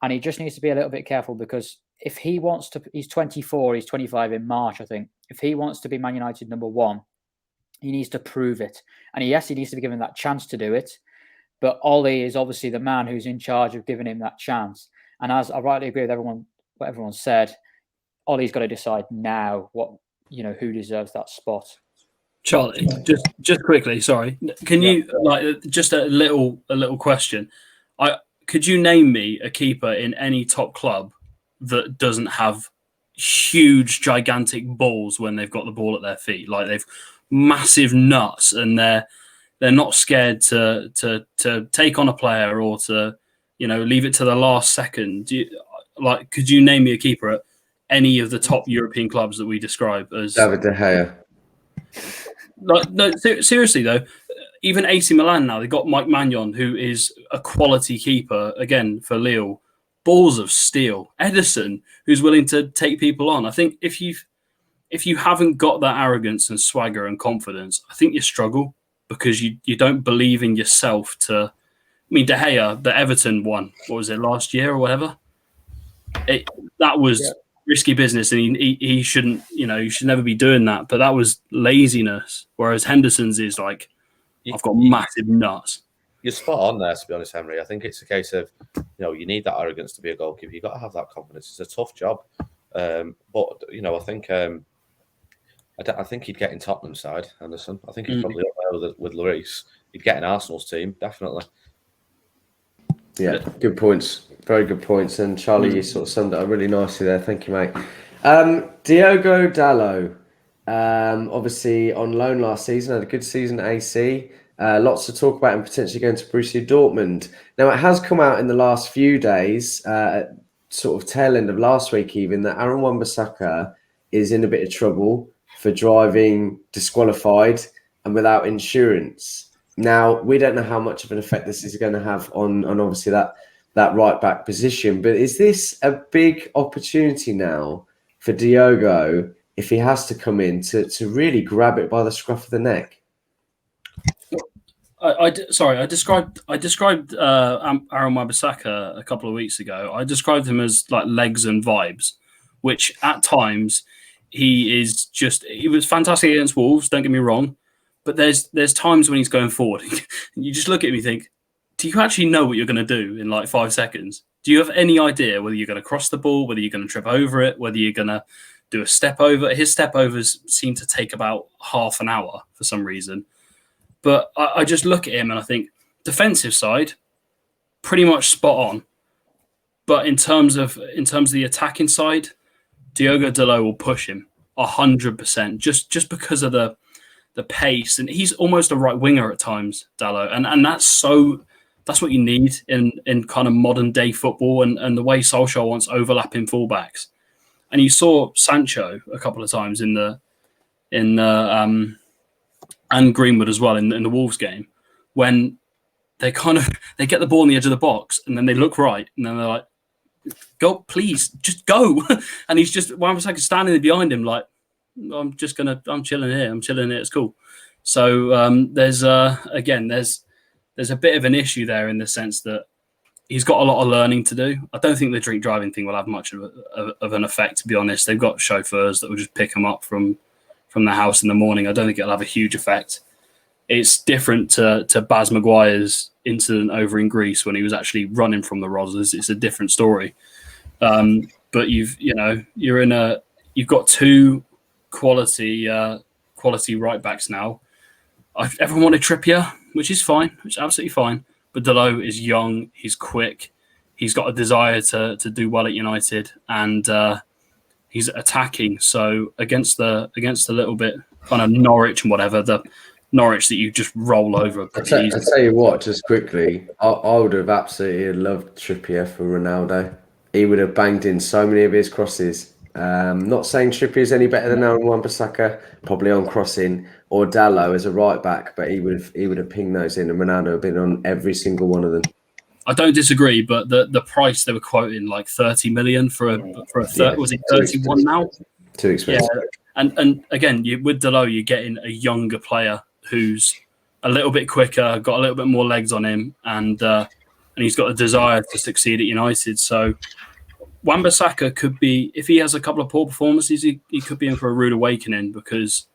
and he just needs to be a little bit careful, because if he wants to, he's 24, he's 25 in March, I think. If he wants to be Man United number 1, he needs to prove it, and he needs to be given that chance to do it. But Ollie is obviously the man who's in charge of giving him that chance. And as I rightly agree with what everyone said, Ollie's got to decide now who deserves that spot. Charlie, just quickly, sorry. Can you just a little question? Could you name me a keeper in any top club that doesn't have huge, gigantic balls when they've got the ball at their feet? Like, they've massive nuts, and they're not scared to take on a player or to leave it to the last second. Could you name me a keeper at any of the top European clubs that we describe as David De Gea? No, seriously though, even AC Milan now, they've got Mike Maignan, who is a quality keeper again for Lille. Balls of steel. Ederson, who's willing to take people on. I think if you haven't got that arrogance and swagger and confidence, I think you struggle, because you don't believe in yourself to. I mean, De Gea, the Everton one, what was it, last year or whatever? That was risky business, and he shouldn't. He should never be doing that. But that was laziness. Whereas Henderson's is like, I've got massive nuts. You're spot on there, to be honest, Henry. I think it's a case of, you need that arrogance to be a goalkeeper. You've got to have that confidence. It's a tough job. But, I think I think he'd get in Tottenham's side, Henderson. I think he's probably up there with Lloris. He'd get in Arsenal's team, definitely. Yeah, good points. Very good points. And Charlie, you sort of summed it up really nicely there. Thank you, mate. Diogo Dalot. obviously on loan last season, had a good season at AC. Lots to talk about and potentially going to Borussia Dortmund. Now, it has come out in the last few days, sort of tail end of last week even, that Aaron Wan-Bissaka is in a bit of trouble for driving disqualified and without insurance. Now, we don't know how much of an effect this is going to have on obviously that right back position, but is this a big opportunity now for Diogo if he has to come in to really grab it by the scruff of the neck? I described Aaron Wan-Bissaka a couple of weeks ago. I described him as like legs and vibes, which at times he was fantastic against Wolves. Don't get me wrong, but there's times when he's going forward. You just look at him and think, do you actually know what you're going to do in like 5 seconds? Do you have any idea whether you're going to cross the ball, whether you're going to trip over it, whether you're going to do a step over? His step overs seem to take about half an hour for some reason. But I just look at him and I think defensive side, pretty much spot on. But in terms of the attacking side, Diogo Dalot will push him 100%, just because of the pace, and he's almost a right winger at times, Dalot, and that's what you need in kind of modern day football, and the way Solskjaer wants overlapping fullbacks. And you saw Sancho a couple of times and Greenwood as well in the Wolves game, when they get the ball on the edge of the box and then they look right and then they're like, go, please, just go. And he's just Wan-Bissaka standing behind him like, I'm chilling here, it's cool. So there's a bit of an issue there in the sense that he's got a lot of learning to do. I don't think the drink driving thing will have much of an effect, to be honest. They've got chauffeurs that will just pick him up from the house in the morning. I don't think it'll have a huge effect. It's different to Baz Maguire's incident over in Greece when he was actually running from the Rozzers. It's a different story. But you've got 2 quality right backs now. Everyone wanted Trippier, which is fine, which is absolutely fine. But Dalot is young, he's quick, he's got a desire to do well at United, and he's attacking. So against the little bit kind of Norwich and whatever, the Norwich that you just roll over. I'll tell you what, just quickly, I would have absolutely loved Trippier for Ronaldo. He would have banged in so many of his crosses. Not saying Trippier is any better than Aaron Wan-Bissaka, probably on crossing, or Dalot as a right back, but he would have pinged those in, and Ronaldo would have been on every single one of them. I don't disagree, but the price they were quoting, like 30 million for a third, was it 31 now? Too expensive. Yeah. And again, with Dalot, you're getting a younger player who's a little bit quicker, got a little bit more legs on him, and he's got a desire to succeed at United. So Wan-Bissaka could be, if he has a couple of poor performances, he could be in for a rude awakening, because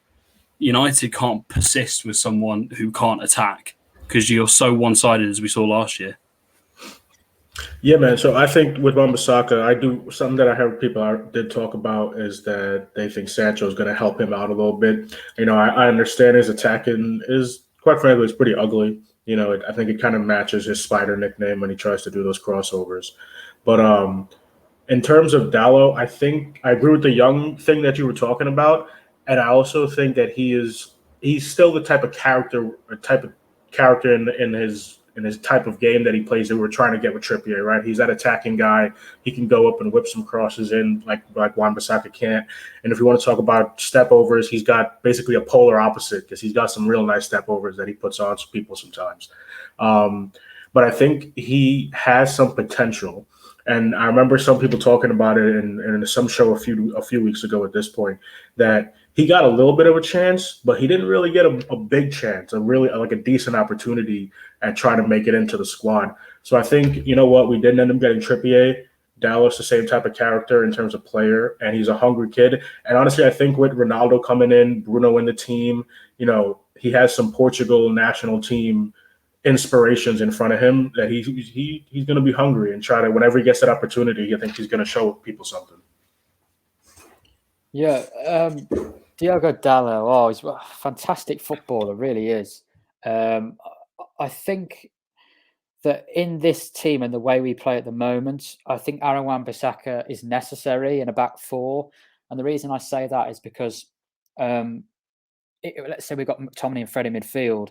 United can't persist with someone who can't attack, because you're so one-sided, as we saw last year. Yeah, man. So I think with Wan-Bissaka, something that I heard people did talk about is that they think Sancho is going to help him out a little bit. I understand his attacking is, quite frankly, it's pretty ugly. I think it kind of matches his Spider nickname when he tries to do those crossovers. But in terms of Dalot, I think I agree with the young thing that you were talking about, and I also think that he's still the type of character in his type of game that he plays that we're trying to get with Trippier, right? He's that attacking guy. He can go up and whip some crosses in like Wan-Bissaka can't. And if you want to talk about step overs, he's got basically a polar opposite, because he's got some real nice step overs that he puts on people sometimes. But I think he has some potential. And I remember some people talking about it in some show a few weeks ago at this point, that he got a little bit of a chance, but he didn't really get a big chance, a decent opportunity at trying to make it into the squad. So I think, we didn't end up getting Trippier. Dalot's the same type of character in terms of player, and he's a hungry kid. And honestly, I think with Ronaldo coming in, Bruno in the team, he has some Portugal national team inspirations in front of him that he's going to be hungry and try to, whenever he gets that opportunity, I think he's going to show people something. Yeah, Diogo Dalot, he's a fantastic footballer, really is. I think that in this team and the way we play at the moment, I think Aaron Wan-Bissaka is necessary in a back four. And the reason I say that is because let's say we've got McTominay and Fred in midfield,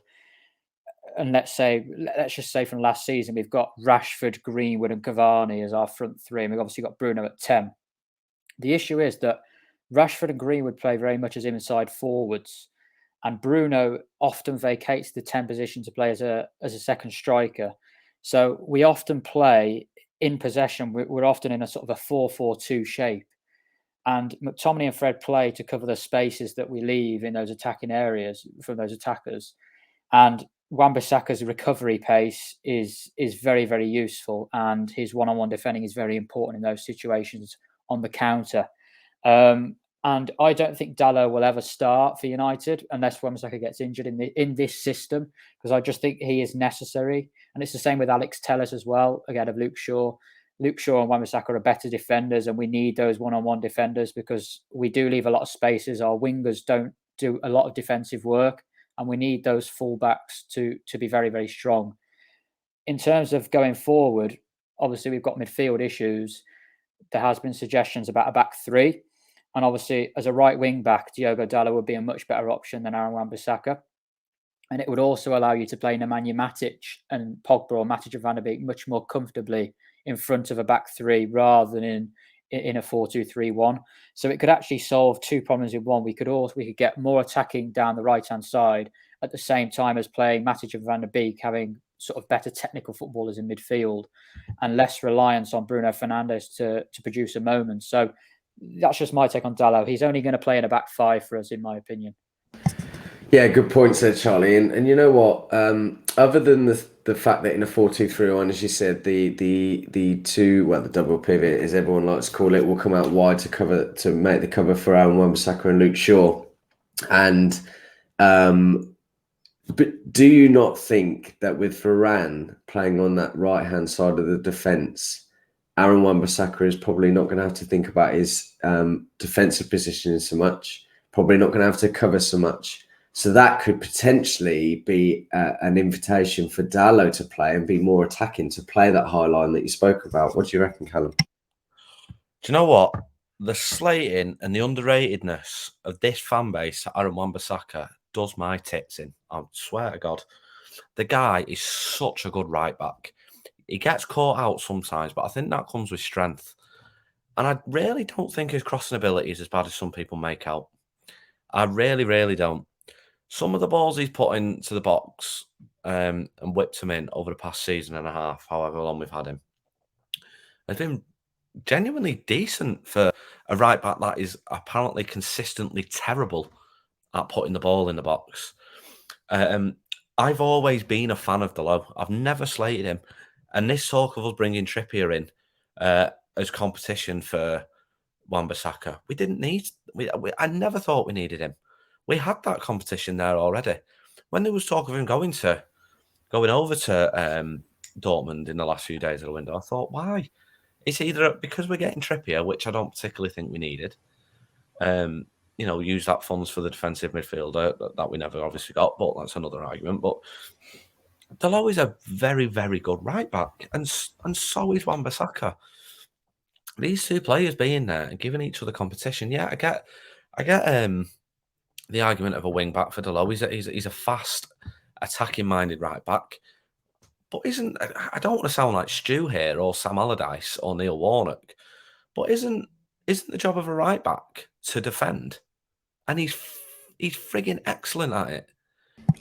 and let's just say from last season we've got Rashford, Greenwood, and Cavani as our front three, and we've obviously got Bruno at 10. The issue is that Rashford and Greenwood play very much as inside forwards, and Bruno often vacates the 10 position to play as a second striker. So we often play in possession. We're often in a sort of a 4-4-2 shape. And McTominay and Fred play to cover the spaces that we leave in those attacking areas from those attackers. And Wan-Bissaka's recovery pace is very, very useful. And his one-on-one defending is very important in those situations on the counter. And I don't think Dalot will ever start for United unless Wan-Bissaka gets injured in this system, because I just think he is necessary. And it's the same with Alex Telles as well, again, of Luke Shaw. Luke Shaw and Wan-Bissaka are better defenders, and we need those one-on-one defenders because we do leave a lot of spaces. Our wingers don't do a lot of defensive work, and we need those fullbacks to be very, very strong. In terms of going forward, obviously we've got midfield issues. There has been suggestions about a back three. And obviously, as a right wing back, Diogo Dalot would be a much better option than Aaron Wan-Bissaka. And it would also allow you to play Nemanja Matic and Pogba or Matic and Van der Beek much more comfortably in front of a back three rather than in a 4-2-3-1. So it could actually solve two problems in one. We could get more attacking down the right-hand side at the same time as playing Matic and Van der Beek, having sort of better technical footballers in midfield and less reliance on Bruno Fernandes to produce a moment. So that's just my take on Dalot. He's only going to play in a back five for us, in my opinion. Yeah, good points there, Charlie. And you know what? Other than the fact that in a 4-2-3-1, as you said, the double pivot, as everyone likes to call it, will come out wide to make the cover for Aaron Wan-Bissaka and Luke Shaw. And but do you not think that with Varane playing on that right-hand side of the defence, Aaron Wan-Bissaka is probably not going to have to think about his defensive positioning so much, probably not going to have to cover so much. So that could potentially be an invitation for Dalot to play and be more attacking, to play that high line that you spoke about. What do you reckon, Callum? Do you know what? The slating and the underratedness of this fan base, Aaron Wan-Bissaka, does my tits in. I swear to God. The guy is such a good right back. He gets caught out sometimes, but I think that comes with strength. And I really don't think his crossing ability is as bad as some people make out. I really, really don't. Some of the balls he's put into the box and whipped him in over the past season and a half, however long we've had him, has been genuinely decent for a right back that is apparently consistently terrible at putting the ball in the box. I've always been a fan of Dalot. I've never slated him. And this talk of us bringing Trippier in as competition for Wan-Bissaka, we didn't need. I never thought we needed him. We had that competition there already. When there was talk of him going over to Dortmund in the last few days of the window, I thought, why? It's either because we're getting Trippier, which I don't particularly think we needed. Use that funds for the defensive midfielder that we never obviously got, but that's another argument. But Dalot is a very, very good right back, and so is Wan-Bissaka. These two players being there and giving each other competition, yeah, I get the argument of a wing back for Dalot. He's a fast, attacking-minded right back, but I don't want to sound like Stu here or Sam Allardyce or Neil Warnock, but isn't the job of a right back to defend? And he's frigging excellent at it.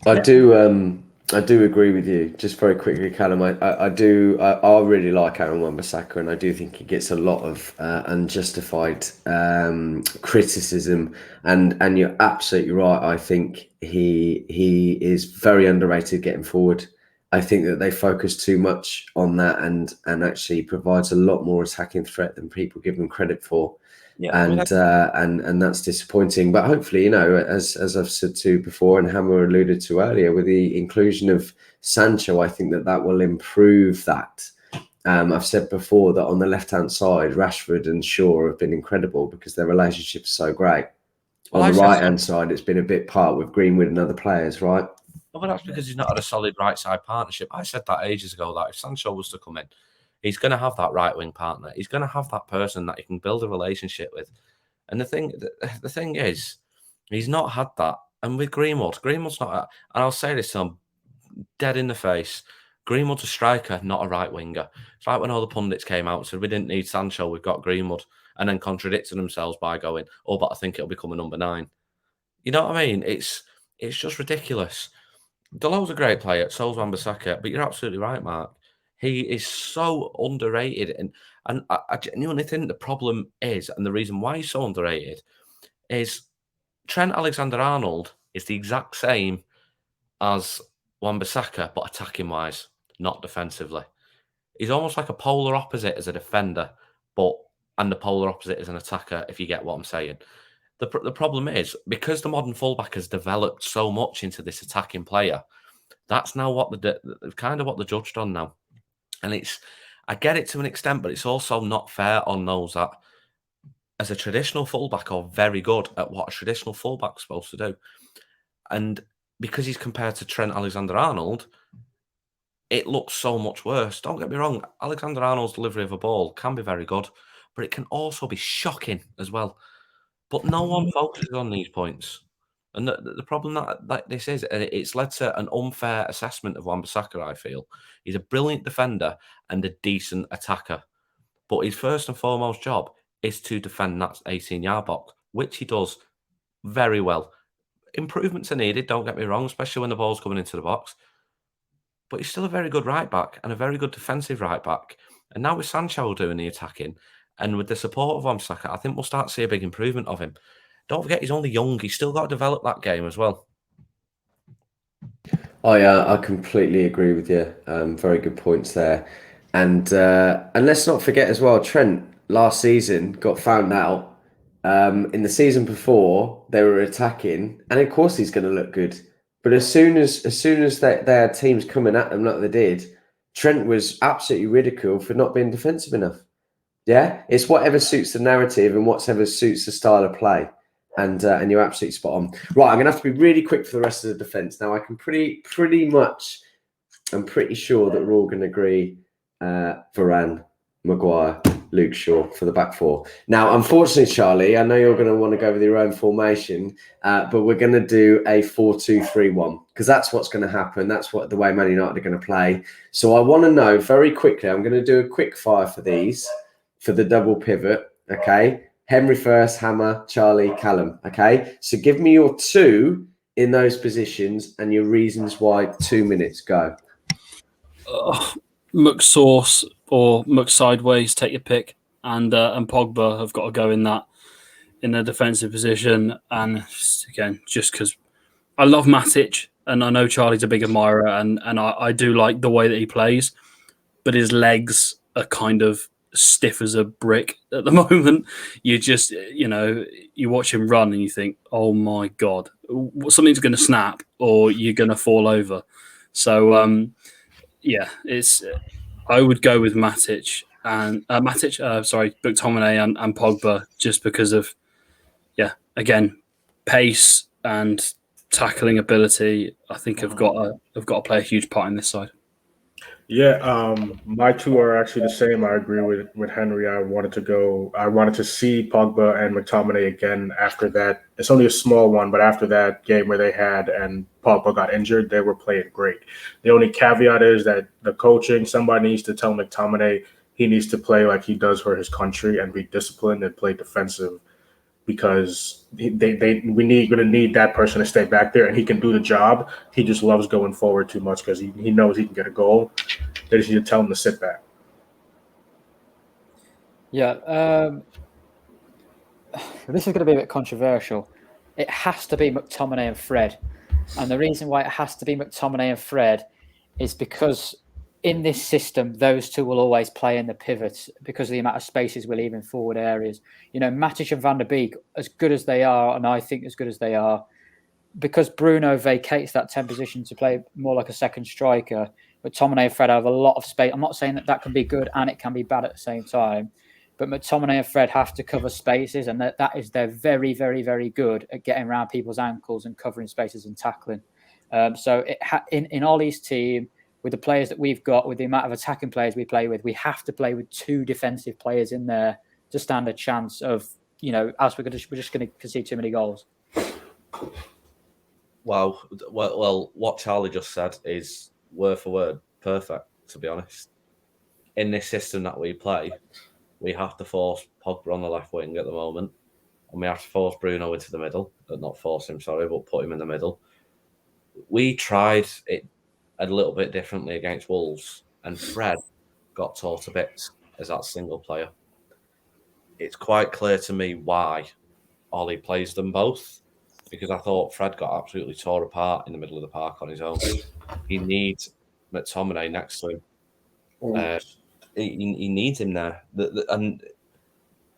I do agree with you. Just very quickly, Callum, I really like Aaron Wan-Bissaka, and I do think he gets a lot of unjustified criticism. And you're absolutely right. I think he is very underrated getting forward. I think that they focus too much on that, and actually provides a lot more attacking threat than people give him credit for. Yeah, and that's disappointing. But hopefully, as I've said to before, and Hammer alluded to earlier, with the inclusion of Sancho, I think that will improve that. I've said before that on the left-hand side, Rashford and Shaw have been incredible because their relationship is so great. On the right-hand side, it's been a bit part with Greenwood and other players, right? Well, that's because he's not had a solid right-side partnership. I said that ages ago, that if Sancho was to come in, he's going to have that right-wing partner. He's going to have that person that he can build a relationship with. And the thing is, He's not had that. And with Greenwood's not. And I'll say this to him dead in the face. Greenwood's a striker, not a right winger. It's like when all the pundits came out and said we didn't need Sancho, we've got Greenwood, and then contradicted themselves by going, "Oh, but I think it'll become a number 9." You know what I mean? It's just ridiculous. Dalot's a great player, so's Wan-Bissaka, but you're absolutely right, Mark. He is so underrated, and I genuinely think the problem is, and the reason why he's so underrated, is Trent Alexander-Arnold is the exact same as Wan-Bissaka, but attacking wise, not defensively. He's almost like a polar opposite as a defender, and the polar opposite as an attacker, if you get what I'm saying. The problem is, because the modern fullback has developed so much into this attacking player, that's now what kind of what they're judged on now. And I get it to an extent, but it's also not fair on those that, as a traditional fullback, are very good at what a traditional fullback's supposed to do. And because he's compared to Trent Alexander-Arnold, it looks so much worse. Don't get me wrong, Alexander-Arnold's delivery of a ball can be very good, but it can also be shocking as well. But no one focuses on these points. And the problem that this is, it's led to an unfair assessment of Wan-Bissaka, I feel. He's a brilliant defender and a decent attacker. But his first and foremost job is to defend that 18-yard box, which he does very well. Improvements are needed, don't get me wrong, especially when the ball's coming into the box. But he's still a very good right-back and a very good defensive right-back. And now with Sancho doing the attacking, and with the support of Wan-Bissaka, I think we'll start to see a big improvement of him. Don't forget, he's only young. He's still got to develop that game as well. Oh yeah, I completely agree with you. Very good points there. And let's not forget as well, Trent last season got found out. In the season before, they were attacking, and of course he's going to look good. But as soon as they had teams coming at them like they did, Trent was absolutely ridiculed for not being defensive enough. Yeah, it's whatever suits the narrative and whatever suits the style of play. And you're absolutely spot on. Right, I'm going to have to be really quick for the rest of the defence. Now, I can I'm pretty sure that we're all going to agree Varane, Maguire, Luke Shaw for the back four. Now, unfortunately, Charlie, I know you're going to want to go with your own formation, but we're going to do a 4-2-3-1 because that's what's going to happen. That's what the way Man United are going to play. So I want to know very quickly, I'm going to do a quick fire for these, for the double pivot, okay? Henry first, Hammer, Charlie, Callum, okay? So give me your 2 in those positions and your reasons why. 2 minutes, go. Muck Sauce or Muck Sideways, take your pick. And Pogba have got to go in a defensive position. And again, just because I love Matic and I know Charlie's a big admirer and I do like the way that he plays, but his legs are kind of stiff as a brick at the moment. You just, you watch him run and you think, oh my God, something's going to snap or you're going to fall over. So, I would go with Matic and McTominay and Pogba just because of, again, pace and tackling ability. I think have got to play a huge part in this side. Yeah, my 2 are actually the same. I agree with Henry. I wanted to see Pogba and McTominay again after that. It's only a small one, but after that game where they had and Pogba got injured, they were playing great. The only caveat is that the coaching, somebody needs to tell McTominay he needs to play like he does for his country and be disciplined and play defensive because we're going to need that person to stay back there and he can do the job. He just loves going forward too much because he knows he can get a goal. They just need to tell him to sit back. Yeah. This is going to be a bit controversial. It has to be McTominay and Fred. And the reason why it has to be McTominay and Fred is because in this system, those 2 will always play in the pivots because of the amount of spaces we leave in forward areas. Matic and Van der Beek, as good as they are, and I think as good as they are, because Bruno vacates that 10 position to play more like a second striker, McTominay and Fred have a lot of space. I'm not saying that can be good and it can be bad at the same time, but McTominay and Fred have to cover spaces, and they're very, very, very good at getting around people's ankles and covering spaces and tackling. So in Ollie's team, with the players that we've got, with the amount of attacking players we play with, we have to play with 2 defensive players in there to stand a chance of, else we're just going to concede too many goals. Well, what Charlie just said is word for word perfect, to be honest. In this system that we play, we have to force Pogba on the left wing at the moment, and we have to force Bruno into the middle. Not force him, sorry, but put him in the middle. We tried it a little bit differently against Wolves, and Fred got taught to bits as that single player. It's quite clear to me why Ollie plays them both, because I thought Fred got absolutely tore apart in the middle of the park on his own. He needs McTominay next to him. He needs him there. And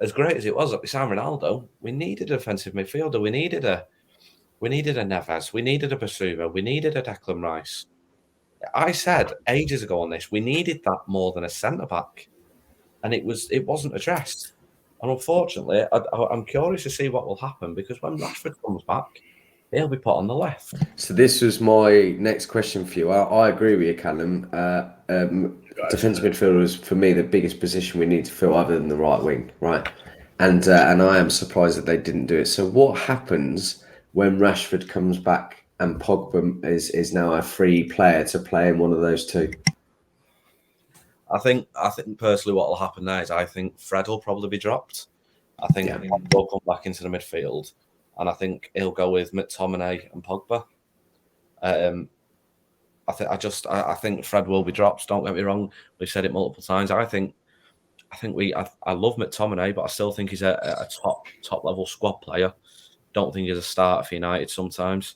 as great as it was at Cristiano Ronaldo, we needed a defensive midfielder. We needed a Neves. We needed a Basuma. We needed a Declan Rice. I said ages ago on this, we needed that more than a centre back, and it wasn't addressed. And unfortunately, I'm curious to see what will happen, because when Rashford comes back, he'll be put on the left. So this was my next question for you. I agree with you, Callum. Defensive midfielder is, for me, the biggest position we need to fill other than the right wing, right? And I am surprised that they didn't do it. So what happens when Rashford comes back and Pogba is now a free player to play in one of those two? I think personally what will happen there is I think Fred will probably be dropped. I think Pogba will come back into the midfield, and I think he'll go with McTominay and Pogba. I think Fred will be dropped. Don't get me wrong. We've said it multiple times. I love McTominay, but I still think he's a top level squad player. Don't think he's a starter for United sometimes.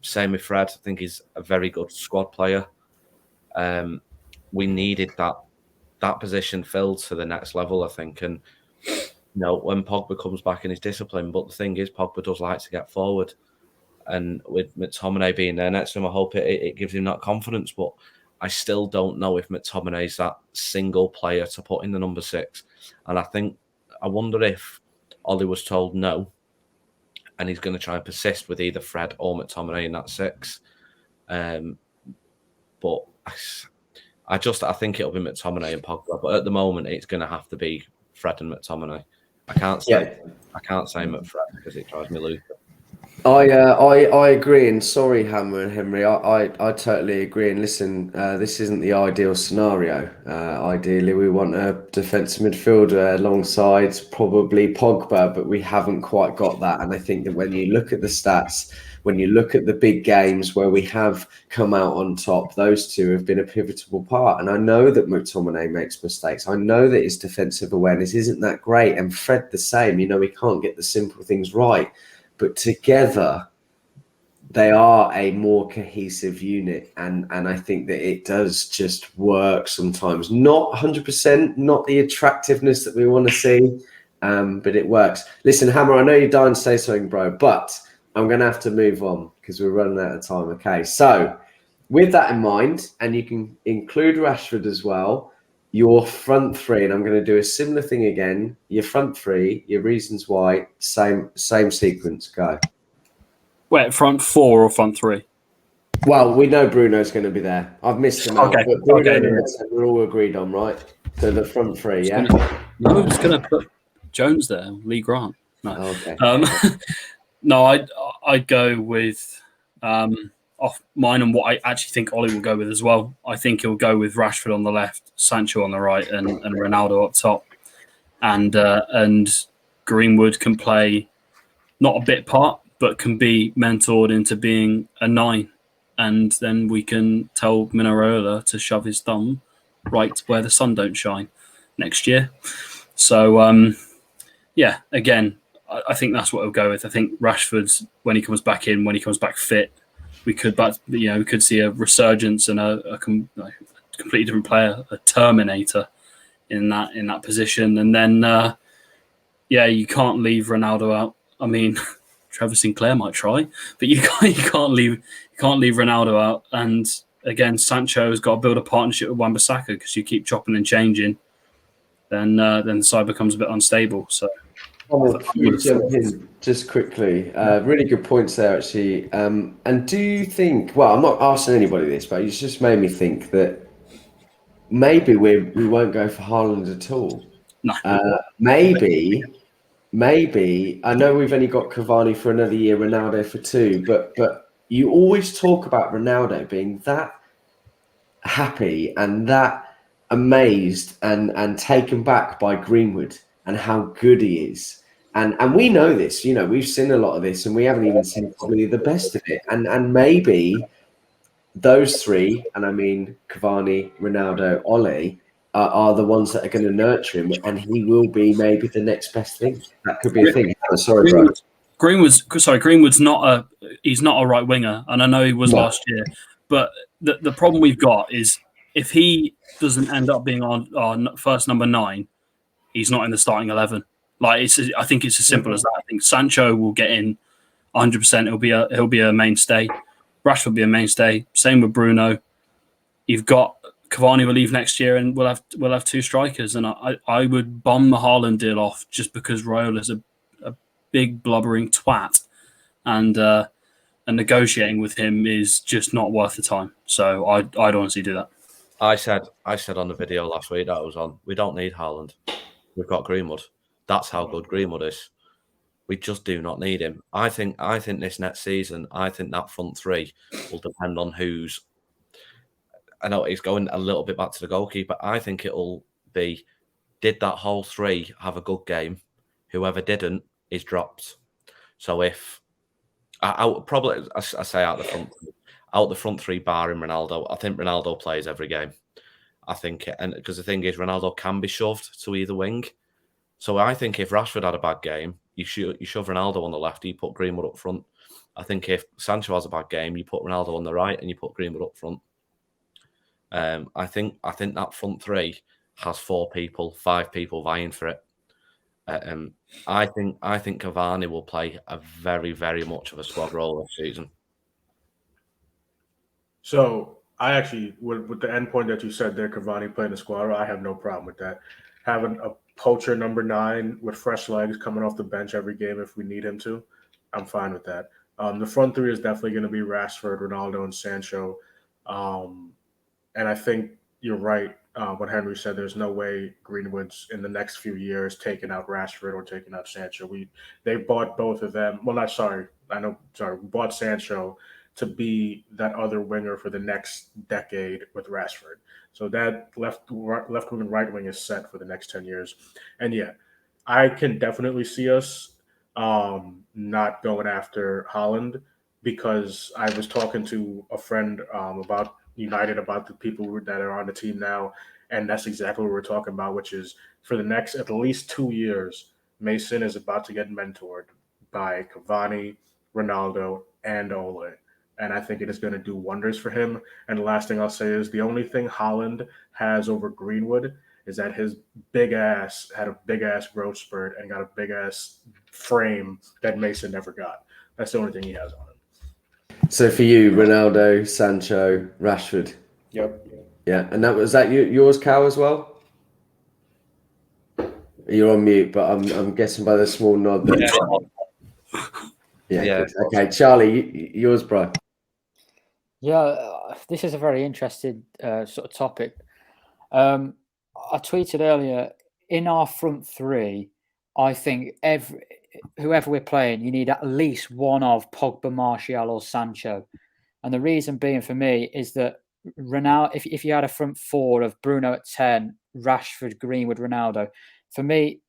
Same with Fred. I think he's a very good squad player. We needed that position filled to the next level, I think. And when Pogba comes back and he's disciplined, but the thing is, Pogba does like to get forward. And with McTominay being there next to him, I hope it gives him that confidence. But I still don't know if McTominay's that single player to put in the number 6. And I wonder if Ollie was told no, and he's going to try and persist with either Fred or McTominay in that 6. But I think it'll be McTominay and Pogba. But at the moment, it's going to have to be Fred and McTominay. I can't say McFred because it drives me loose. I agree, and sorry, Hammer and Henry, I totally agree. And listen, this isn't the ideal scenario. Ideally, we want a defensive midfielder alongside probably Pogba, but we haven't quite got that. And I think that when you look at the stats, when you look at the big games where we have come out on top, those two have been a pivotal part. And I know that McTominay makes mistakes. I know that his defensive awareness isn't that great, and Fred the same. He can't get the simple things right. But together, they are a more cohesive unit. And I think that it does just work sometimes. Not 100%, not the attractiveness that we want to see, but it works. Listen, Hammer, I know you're dying to say something, bro, but I'm going to have to move on because we're running out of time. Okay, so with that in mind, and you can include Rashford as well, your front three, and I'm going to do a similar thing again. Your front three, your reasons why, same sequence. Go. Wait, front 4 or front 3? Well, we know Bruno's going to be there. I've missed him out. But Bruno, we're all agreed on, right? So the front three, yeah? I was going to put Jones there, Lee Grant. No, okay. No, I'd go with off mine and what I actually think Ollie will go with as well. I think he'll go with Rashford on the left, Sancho on the right, and Ronaldo up top. And Greenwood can play not a bit part, but can be mentored into being a 9. And then we can tell Minarola to shove his thumb right where the sun don't shine next year. So, again, I think that's what he'll go with. I think Rashford's, when he comes back in, when he comes back fit, we could see a resurgence and a completely different player, a Terminator in that position. And then, you can't leave Ronaldo out. I mean, Trevor Sinclair might try, but you can't leave Ronaldo out. And again, Sancho has got to build a partnership with Wan-Bissaka, because you keep chopping and changing, then the side becomes a bit unstable. So. Jump in just quickly. Really good points there, actually. And do you think? Well, I'm not asking anybody this, but it's just made me think that maybe we won't go for Haaland at all. No. Maybe maybe, I know we've only got Cavani for another year, Ronaldo for 2, but you always talk about Ronaldo being that happy and that amazed and taken back by Greenwood and how good he is. And we know this, we've seen a lot of this and we haven't even seen probably the best of it. And maybe those 3, and I mean Cavani, Ronaldo, Ole, are the ones that are going to nurture him, and he will be maybe the next best thing. That could be a thing. Oh, sorry, bro. Greenwood's not a right winger, and I know he was last year. But the problem we've got is if he doesn't end up being our first number 9, he's not in the starting 11. I think it's as simple as that. I think Sancho will get in 100%. He'll be a mainstay. Rashford will be a mainstay. Same with Bruno. You've got Cavani will leave next year, and we'll have 2 strikers. And I would bomb the Haaland deal off just because Rayola's a big blubbering twat, and negotiating with him is just not worth the time. So I'd honestly do that. I said on the video last week that I was on, we don't need Haaland. We've got Greenwood. That's how good Greenwood is. We just do not need him. I think this next season, I think that front 3 will depend on who's. I know he's going a little bit back to the goalkeeper. I think it'll be, did that whole 3 have a good game? Whoever didn't is dropped. So if I say out the front 3 barring Ronaldo, I think Ronaldo plays every game. I think, and because the thing is, Ronaldo can be shoved to either wing. So I think if Rashford had a bad game, you shove Ronaldo on the left, you put Greenwood up front. I think if Sancho has a bad game, you put Ronaldo on the right and you put Greenwood up front. I think that front 3 has 4 people, 5 people vying for it. I think Cavani will play a very, very much of a squad role this season. So I actually, with the end point that you said there, Cavani playing the squad, I have no problem with that. Having a poacher number 9 with fresh legs coming off the bench every game if we need him to, I'm fine with that. The front 3 is definitely going to be Rashford, Ronaldo, and Sancho. And I think you're right when Henry said there's no way Greenwood's in the next few years taking out Rashford or taking out Sancho. They bought both of them. Well, we bought Sancho to be that other winger for the next decade with Rashford. So that left wing and right wing is set for the next 10 years. And yeah, I can definitely see us not going after Haaland, because I was talking to a friend about United, about the people that are on the team now, and that's exactly what we're talking about, which is for the next at least 2 years, Mason is about to get mentored by Cavani, Ronaldo, and Ole. And I think it is going to do wonders for him. And the last thing I'll say is the only thing Haaland has over Greenwood is that his big ass had a big ass growth spurt and got a big ass frame that Mason never got. That's the only thing he has on him. So for you, Ronaldo, Sancho, Rashford. Yep. Yeah, and was that yours, Cal, as well? You're on mute, but I'm guessing by the small nod that. Yeah. Okay, Charlie, yours, bro. Yeah, this is a very interesting sort of topic. I tweeted earlier, in our front 3, I think whoever we're playing, you need at least one of Pogba, Martial, or Sancho. And the reason being for me is that Ronaldo, if you had a front 4 of Bruno at 10, Rashford, Greenwood, Ronaldo, for me,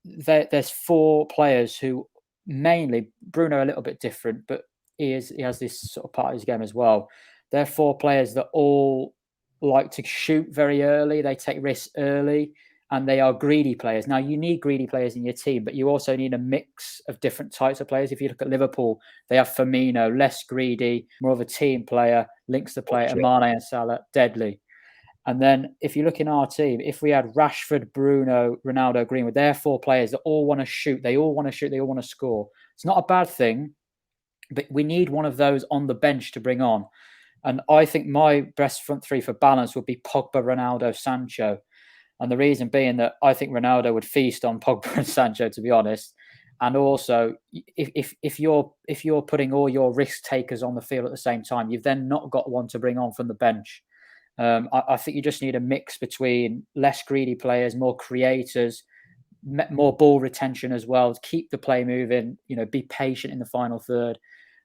there's 4 players who mainly, Bruno a little bit different, but he has this sort of part of his game as well. They're 4 players that all like to shoot very early. They take risks early, and they are greedy players. Now, you need greedy players in your team, but you also need a mix of different types of players. If you look at Liverpool, they have Firmino, less greedy, more of a team player, links the play, and Mane and Salah, deadly. And then if you look in our team, if we had Rashford, Bruno, Ronaldo, Greenwood, they're 4 players that all want to shoot. They all want to shoot. They all want to score. It's not a bad thing, but we need one of those on the bench to bring on. And I think my best front 3 for balance would be Pogba, Ronaldo, Sancho. And the reason being that I think Ronaldo would feast on Pogba and Sancho, to be honest. And also, if you're putting all your risk takers on the field at the same time, you've then not got one to bring on from the bench. I think you just need a mix between less greedy players, more creators, more ball retention as well, to keep the play moving, be patient in the final third.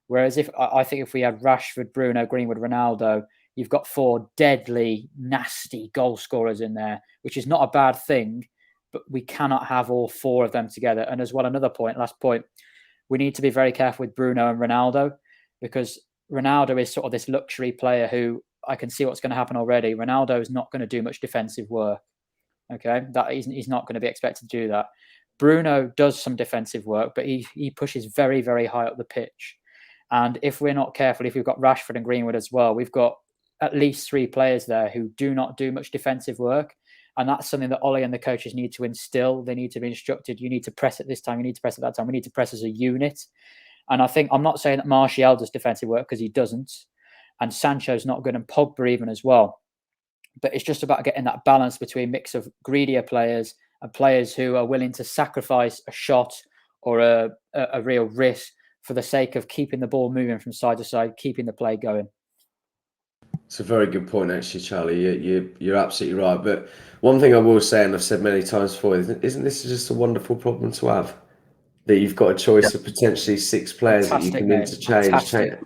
Whereas I think if we had Rashford, Bruno, Greenwood, Ronaldo, you've got 4 deadly, nasty goal scorers in there, which is not a bad thing, but we cannot have all 4 of them together. And as well, last point, we need to be very careful with Bruno and Ronaldo, because Ronaldo is sort of this luxury player who I can see what's going to happen already. Ronaldo is not going to do much defensive work. Okay, he's not going to be expected to do that. Bruno does some defensive work, but he pushes very, very high up the pitch. And if we're not careful, if we've got Rashford and Greenwood as well, we've got at least 3 players there who do not do much defensive work. And that's something that Ollie and the coaches need to instill. They need to be instructed. You need to press at this time. You need to press at that time. We need to press as a unit. And I'm not saying that Martial does defensive work, because he doesn't. And Sancho's not good, and Pogba even as well. But it's just about getting that balance between a mix of greedier players and players who are willing to sacrifice a shot or a real risk for the sake of keeping the ball moving from side to side, keeping the play going. It's a very good point, actually, Charlie. You're absolutely right. But one thing I will say, and I've said many times before, isn't this just a wonderful problem to have? That you've got a choice of potentially 6 players that you can interchange.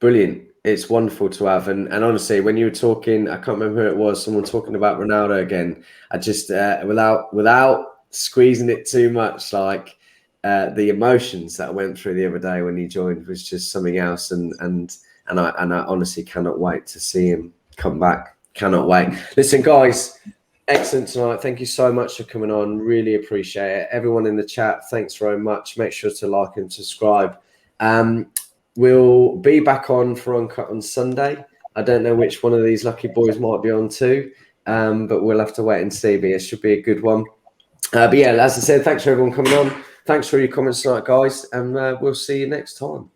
Brilliant. It's wonderful to have. And honestly, when you were talking, I can't remember who it was, someone talking about Ronaldo again, I just, without squeezing it too much, like the emotions that I went through the other day when he joined was just something else. And I honestly cannot wait to see him come back. Cannot wait. Listen, guys, excellent tonight. Thank you so much for coming on. Really appreciate it. Everyone in the chat, thanks very much. Make sure to like and subscribe. We'll be back on for Uncut on Sunday. I don't know which one of these lucky boys might be on too, but we'll have to wait and see. But it should be a good one. But yeah, as I said, thanks for everyone coming on. Thanks for your comments tonight, guys, and we'll see you next time.